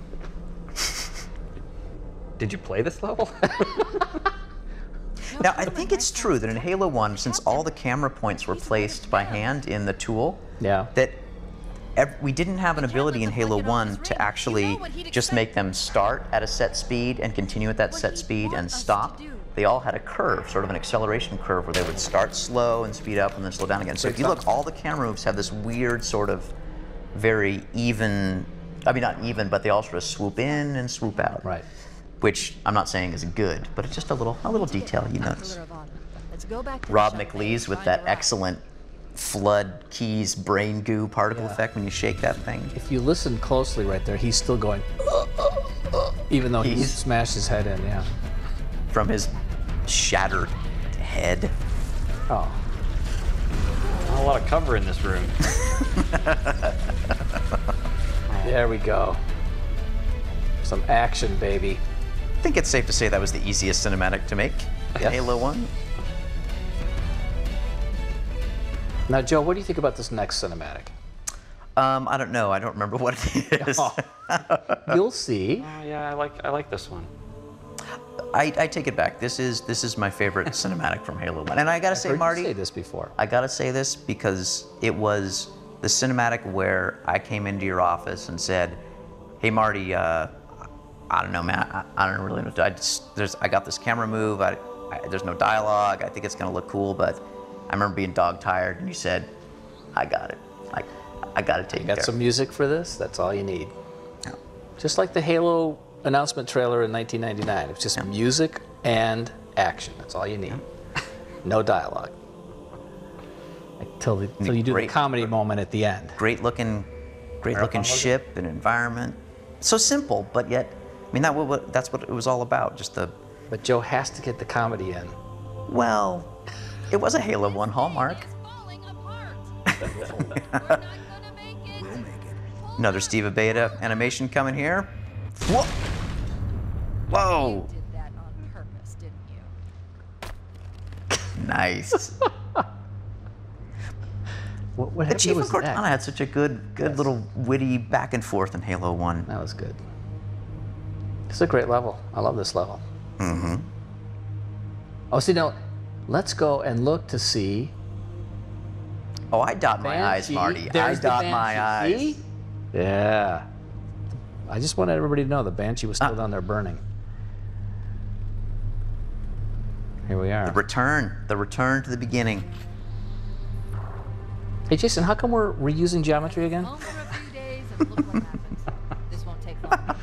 [SPEAKER 11] Did you play this level?
[SPEAKER 12] Now, I think it's true that in Halo 1, since all the camera points were placed by hand in the tool, that we didn't have an ability in Halo 1 to actually just make them start at a set speed and continue at that set speed and stop. They all had a curve, sort of an acceleration curve, where they would start slow and speed up and then slow down again. So if you look, all the camera moves have this weird sort of very even, I mean, not even, but they all sort of swoop in and swoop out.
[SPEAKER 10] Right.
[SPEAKER 12] Which I'm not saying is good, but it's just a little detail you notice.
[SPEAKER 13] Let's go back to
[SPEAKER 12] Rob McLeese with that excellent Flood Keyes brain goo particle effect when you shake that thing.
[SPEAKER 10] If you listen closely right there, he's still going, even though he smashed his head in, yeah.
[SPEAKER 12] From his shattered head.
[SPEAKER 10] Oh.
[SPEAKER 11] Not a lot of cover in this room.
[SPEAKER 10] There we go. Some action, baby.
[SPEAKER 12] I think it's safe to say that was the easiest cinematic to make in Halo 1.
[SPEAKER 10] Now, Joe, what do you think about this next cinematic?
[SPEAKER 12] I don't know. I don't remember what it is.
[SPEAKER 10] You'll see.
[SPEAKER 11] Oh yeah, I like this one.
[SPEAKER 12] I take it back. This is my favorite cinematic from Halo 1. And I gotta say, Marty,
[SPEAKER 10] you say this before.
[SPEAKER 12] I gotta say this because it was the cinematic where I came into your office and said, "Hey, Marty, I don't know, man. I don't really know. I got this camera move. There's no dialogue. I think it's gonna look cool, but I remember being dog tired, and you said, I got it. I got to take care.
[SPEAKER 10] Got some music for this? That's all you need. Yeah. Just like the Halo announcement trailer in 1999. It's just music and action. That's all you need. No dialogue. Until you do the comedy moment at the end.
[SPEAKER 12] Great looking ship and environment. So simple, but yet, I mean, that's what it was all about. Just the.
[SPEAKER 10] But Joe has to get the comedy in.
[SPEAKER 12] Well, it was a Halo 1 hallmark. Another Steve Beta animation coming here. Whoa! Whoa!
[SPEAKER 13] You did that on purpose, didn't you?
[SPEAKER 12] Nice.
[SPEAKER 10] What
[SPEAKER 12] Chief of
[SPEAKER 10] was
[SPEAKER 12] Cortana
[SPEAKER 10] that?
[SPEAKER 12] had such a good little witty back and forth in Halo 1.
[SPEAKER 10] That was good. It's a great level. I love this level.
[SPEAKER 12] Mm-hmm.
[SPEAKER 10] Oh, see, now, let's go and look to see.
[SPEAKER 12] Oh, I dot my eyes,
[SPEAKER 10] Banshee.
[SPEAKER 12] Marty.
[SPEAKER 10] There's
[SPEAKER 12] I
[SPEAKER 10] the
[SPEAKER 12] dot my
[SPEAKER 10] Banshee.
[SPEAKER 12] eyes.
[SPEAKER 10] See? Yeah. I just wanted everybody to know the Banshee was still down there burning. Here we are.
[SPEAKER 12] The return to the beginning.
[SPEAKER 10] Hey, Jason, how come we're reusing geometry again?
[SPEAKER 13] Home for a few days and look what happens. This won't take long.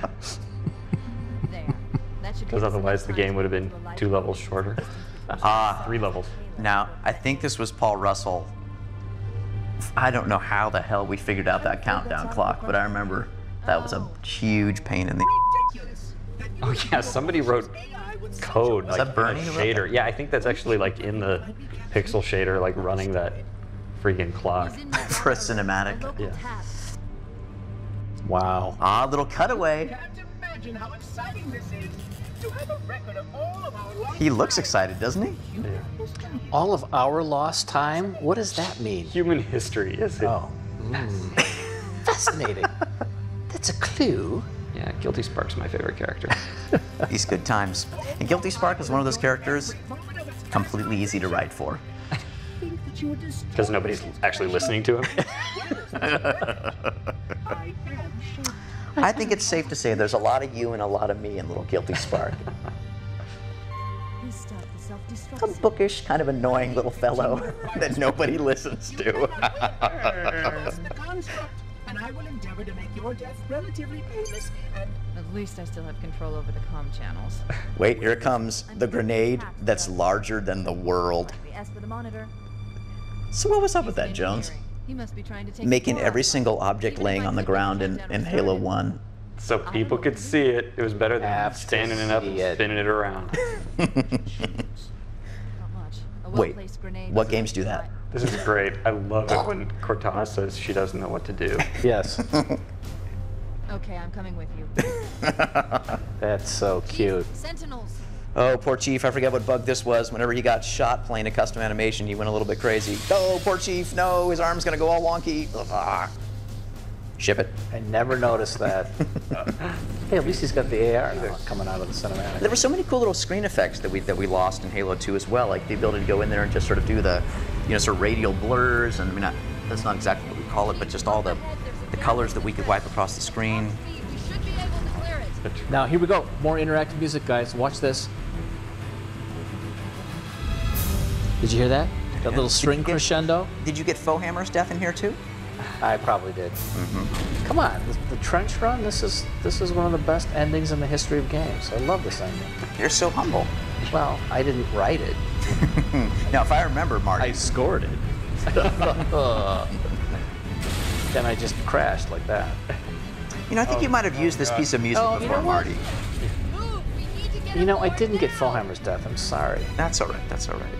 [SPEAKER 13] There. That should
[SPEAKER 11] Because otherwise the game would have been 2 levels shorter. 3 levels.
[SPEAKER 12] Now, I think this was Paul Russell. I don't know how the hell we figured out that countdown clock, but I remember that was a huge pain in the.
[SPEAKER 11] Oh yeah, somebody wrote code
[SPEAKER 12] Was
[SPEAKER 11] like
[SPEAKER 12] that Bernie
[SPEAKER 11] in a
[SPEAKER 12] who wrote
[SPEAKER 11] shader. Yeah, I think that's actually like in the pixel shader, like running that freaking clock.
[SPEAKER 12] For a cinematic.
[SPEAKER 11] Yeah.
[SPEAKER 10] Wow.
[SPEAKER 12] Little cutaway.
[SPEAKER 14] Can't imagine how exciting this is to have a record of all of our lost
[SPEAKER 12] He looks excited, doesn't he?
[SPEAKER 10] All of our lost time? What does that mean?
[SPEAKER 11] Human history, is it?
[SPEAKER 10] Oh. Fascinating. That's a clue.
[SPEAKER 11] Yeah, Guilty Spark's my favorite character.
[SPEAKER 12] These good times. And Guilty Spark is one of those characters completely easy to write for.
[SPEAKER 11] Because nobody's actually listening to him.
[SPEAKER 12] I think it's safe to say there's a lot of you and a lot of me in Little Guilty Spark. A bookish, kind of annoying little fellow that nobody listens to.
[SPEAKER 14] the construct, and I will endeavor to make your death relatively painless and
[SPEAKER 5] At least I still have control over the comm channels.
[SPEAKER 12] Wait, here comes the grenade that's larger than the world.
[SPEAKER 13] As for the monitor,
[SPEAKER 12] So what was up with that, Jones?
[SPEAKER 13] he must be trying to take
[SPEAKER 12] Making every single object laying on the ground in Halo 1.
[SPEAKER 11] So people could see it. It was better than standing it up and spinning it around.
[SPEAKER 12] Wait, what games do that?
[SPEAKER 11] This is great. I love it when Cortana says she doesn't know what to do.
[SPEAKER 10] Yes.
[SPEAKER 13] Okay, I'm coming with you.
[SPEAKER 10] That's so cute.
[SPEAKER 13] Sentinels.
[SPEAKER 12] Oh, poor Chief, I forget what bug this was. Whenever he got shot playing a custom animation, he went a little bit crazy. Oh, poor Chief, no, his arm's gonna go all wonky. Ugh. Ship it.
[SPEAKER 10] I never noticed that. Hey, at least he's got the AR now coming out of the cinematic.
[SPEAKER 12] There were so many cool little screen effects that we lost in Halo 2 as well, like the ability to go in there and just sort of do the, sort of radial blurs, and I mean, that's not exactly what we call it, but just all the colors that we could wipe across the screen.
[SPEAKER 10] Now, here we go. More interactive music, guys. Watch this. Did you hear that? That little string crescendo?
[SPEAKER 12] Did you get Fohammer's death in here too?
[SPEAKER 10] I probably did. Come on, the trench run. This is one of the best endings in the history of games. I love this ending.
[SPEAKER 12] You're so humble.
[SPEAKER 10] Well, I didn't write it.
[SPEAKER 12] Now, if I remember, Marty,
[SPEAKER 10] I scored it. Then I just crashed like that.
[SPEAKER 12] I think you might have used this piece of music before, Marty.
[SPEAKER 10] I didn't get Fohammer's death. I'm sorry.
[SPEAKER 12] That's all right. That's all right.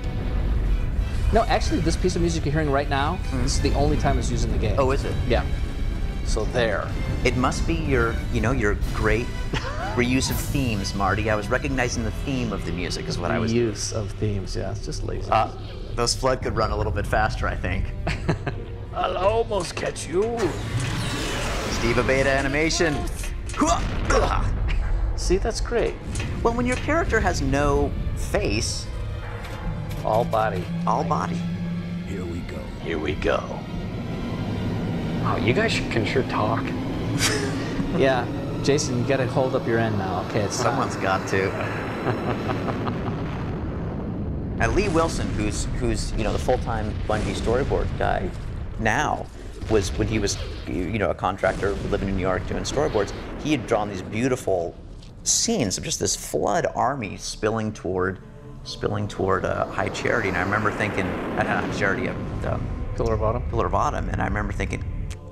[SPEAKER 10] No, actually, this piece of music you're hearing right now, this is the only time it's used in the game.
[SPEAKER 12] Oh, is it?
[SPEAKER 10] Yeah. So there.
[SPEAKER 12] It must be your great reuse of themes, Marty. I was recognizing the theme of the music is what I was.
[SPEAKER 10] Reuse of themes, yeah. It's just lazy.
[SPEAKER 12] Those Flood could run a little bit faster, I think.
[SPEAKER 10] I'll almost catch you.
[SPEAKER 12] Steve Beta animation.
[SPEAKER 10] See, that's great.
[SPEAKER 12] Well, when your character has no face.
[SPEAKER 10] All body.
[SPEAKER 12] All body.
[SPEAKER 9] Here we go.
[SPEAKER 10] Here we go.
[SPEAKER 11] Oh, you guys can sure talk.
[SPEAKER 10] Yeah, Jason, you gotta hold up your end now. Okay, it's
[SPEAKER 12] someone's got to. And Lee Wilson, who's the full-time Bungie storyboard guy now, was when he was a contractor living in New York doing storyboards. He had drawn these beautiful scenes of just this flood army spilling toward spilling toward High Charity, and I remember thinking, High Charity,
[SPEAKER 10] Pillar of Autumn.
[SPEAKER 12] Pillar of Autumn, and I remember thinking,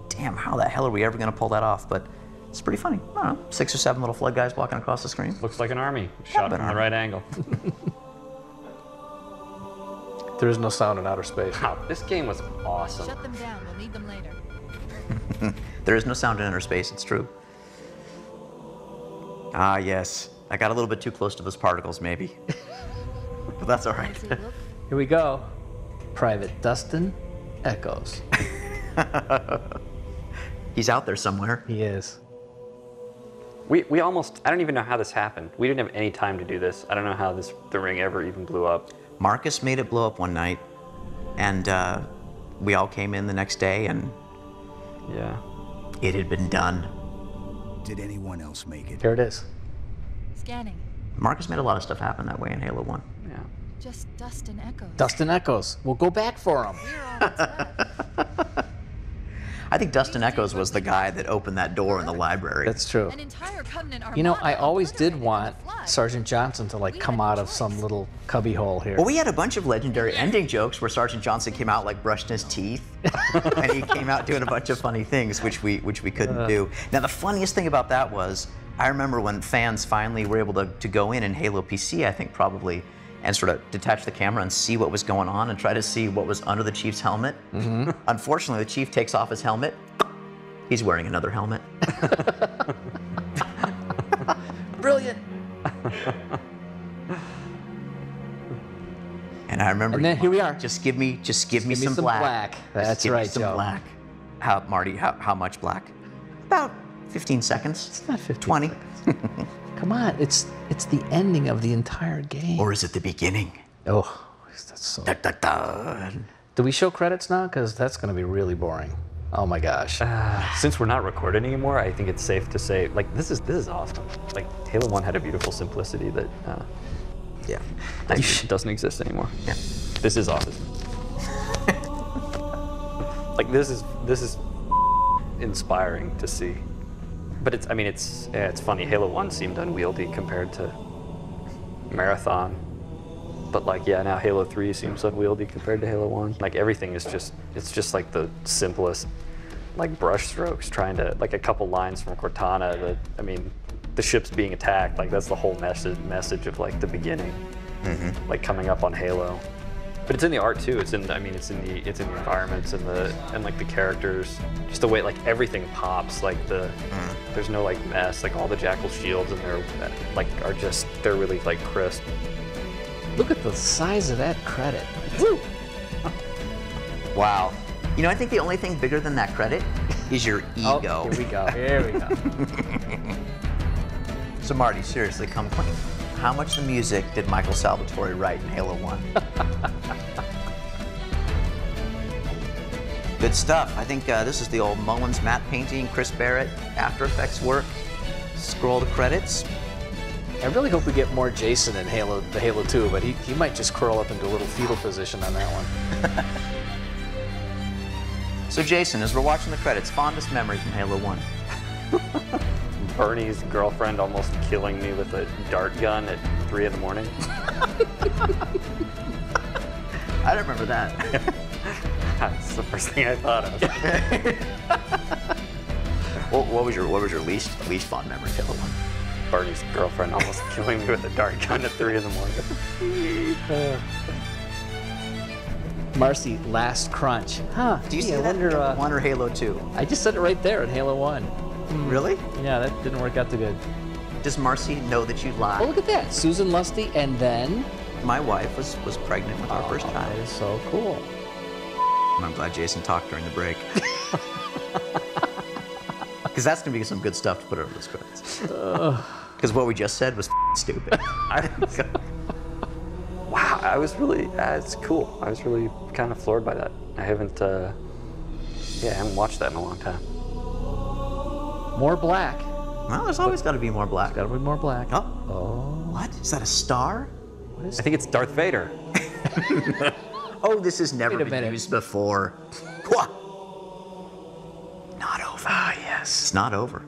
[SPEAKER 12] damn, how the hell are we ever going to pull that off? But it's pretty funny. I don't know, 6 or 7 little flood guys walking across the screen.
[SPEAKER 11] Looks like an army, shot from the right angle.
[SPEAKER 10] There is no sound in outer space.
[SPEAKER 11] Wow, this game was awesome.
[SPEAKER 13] Shut them down. We'll need them later.
[SPEAKER 12] There is no sound in outer space, it's true. Ah, yes. I got a little bit too close to those particles, maybe. But that's all right.
[SPEAKER 10] Here we go. Private Dustin Echoes.
[SPEAKER 12] He's out there somewhere.
[SPEAKER 10] He is.
[SPEAKER 11] We almost, I don't even know how this happened. We didn't have any time to do this. I don't know how the ring ever even blew up.
[SPEAKER 12] Marcus made it blow up one night, and we all came in the next day, and
[SPEAKER 11] yeah,
[SPEAKER 12] it had been done.
[SPEAKER 7] Did anyone else make it?
[SPEAKER 10] Here it is.
[SPEAKER 13] Scanning.
[SPEAKER 12] Marcus made a lot of stuff happen that way in Halo 1.
[SPEAKER 11] Yeah.
[SPEAKER 13] Just dust and echoes.
[SPEAKER 10] Dustin Echoes. We'll go back for him.
[SPEAKER 12] I think Dustin Echoes was the guy that opened that door in the library.
[SPEAKER 10] That's true.
[SPEAKER 13] An entire Covenant
[SPEAKER 10] You know,
[SPEAKER 13] armada
[SPEAKER 10] I always did
[SPEAKER 13] obliterated
[SPEAKER 10] want
[SPEAKER 13] in the flood.
[SPEAKER 10] Sergeant Johnson to like come out of some little cubby hole here.
[SPEAKER 12] Well, we had a bunch of legendary ending jokes where Sergeant Johnson came out like brushing his teeth, and he came out doing a bunch of funny things, which we couldn't do. Now, the funniest thing about that was, I remember when fans finally were able to go in Halo PC, I think probably, and sort of detach the camera and see what was going on and try to see what was under the Chief's helmet.
[SPEAKER 10] Mm-hmm.
[SPEAKER 12] Unfortunately, the Chief takes off his helmet. He's wearing another helmet.
[SPEAKER 10] Brilliant.
[SPEAKER 12] And I remember.
[SPEAKER 10] And then here we are.
[SPEAKER 12] Just give me some black.
[SPEAKER 10] That's
[SPEAKER 12] give
[SPEAKER 10] right,
[SPEAKER 12] me some
[SPEAKER 10] Joe.
[SPEAKER 12] black. How, Marty? How much black? About 15 seconds.
[SPEAKER 10] It's not 15.
[SPEAKER 12] 20.
[SPEAKER 10] Come on, it's the ending of the entire game.
[SPEAKER 12] Or is it the beginning?
[SPEAKER 10] Oh, that's so.
[SPEAKER 12] Da, da, da.
[SPEAKER 10] Do we show credits now? Because that's going to be really boring. Oh my gosh.
[SPEAKER 11] Since we're not recording anymore, I think it's safe to say, like, this is awesome. Like, Halo 1 had a beautiful simplicity that
[SPEAKER 12] yeah,
[SPEAKER 11] doesn't exist anymore.
[SPEAKER 12] Yeah.
[SPEAKER 11] This is awesome. Like, this is inspiring to see. But it's funny. Halo 1 seemed unwieldy compared to Marathon. But like, yeah, now Halo 3 seems unwieldy compared to Halo 1. Like, everything is just like the simplest, like, brush strokes, trying to, like, a couple lines from Cortana that, I mean, the ship's being attacked, like, that's the whole message of, like, the beginning, like, coming up on Halo. But it's in the art too. It's in the environments and like the characters, just the way, like, everything pops. Like there's no, like, mess. Like, all the Jackal shields and they're really, like, crisp.
[SPEAKER 10] Look at the size of that credit.
[SPEAKER 12] Woo! Wow. You know, I think the only thing bigger than that credit is your ego.
[SPEAKER 10] Oh, here we go. Here we go.
[SPEAKER 12] So Marty, seriously, come clean. How much of the music did Michael Salvatore write in Halo 1? Good stuff. I think this is the old Mullins matte painting, Chris Barrett, After Effects work. Scroll the credits.
[SPEAKER 10] I really hope we get more Jason in the Halo 2, but he might just curl up into a little fetal position on that one.
[SPEAKER 12] So Jason, as we're watching the credits, fondest memory from Halo 1?
[SPEAKER 11] Bernie's girlfriend almost killing me with a dart gun at 3 in the morning.
[SPEAKER 12] I don't remember that.
[SPEAKER 11] That's the first thing I thought of.
[SPEAKER 12] What was your least fond memory of Halo 1?
[SPEAKER 11] Bernie's girlfriend almost killing me with a dart gun at 3 in the morning.
[SPEAKER 10] Marcy, last crunch. Huh.
[SPEAKER 12] Do you see that in Halo 1 or Halo 2?
[SPEAKER 10] I just said it right there in Halo 1.
[SPEAKER 12] Really?
[SPEAKER 10] Yeah, that didn't work out too good.
[SPEAKER 12] Does Marcy know that you lied?
[SPEAKER 10] Oh, look at that. Susan Lusty, and then?
[SPEAKER 12] My wife was pregnant with our first child.
[SPEAKER 10] That is so cool.
[SPEAKER 12] I'm glad Jason talked during the break. Because that's going to be some good stuff to put over those credits. Because what we just said was stupid.
[SPEAKER 11] Wow, I was really, it's cool. I was really kind of floored by that. I haven't watched that in a long time.
[SPEAKER 10] More black.
[SPEAKER 12] Well, there's always got to be more black.
[SPEAKER 10] Got to be more black.
[SPEAKER 12] Oh. What? Is that a star?
[SPEAKER 10] What is
[SPEAKER 11] I think it's Darth Vader.
[SPEAKER 12] Oh, this has never been used before. Not over.
[SPEAKER 10] Ah, yes.
[SPEAKER 12] It's not over.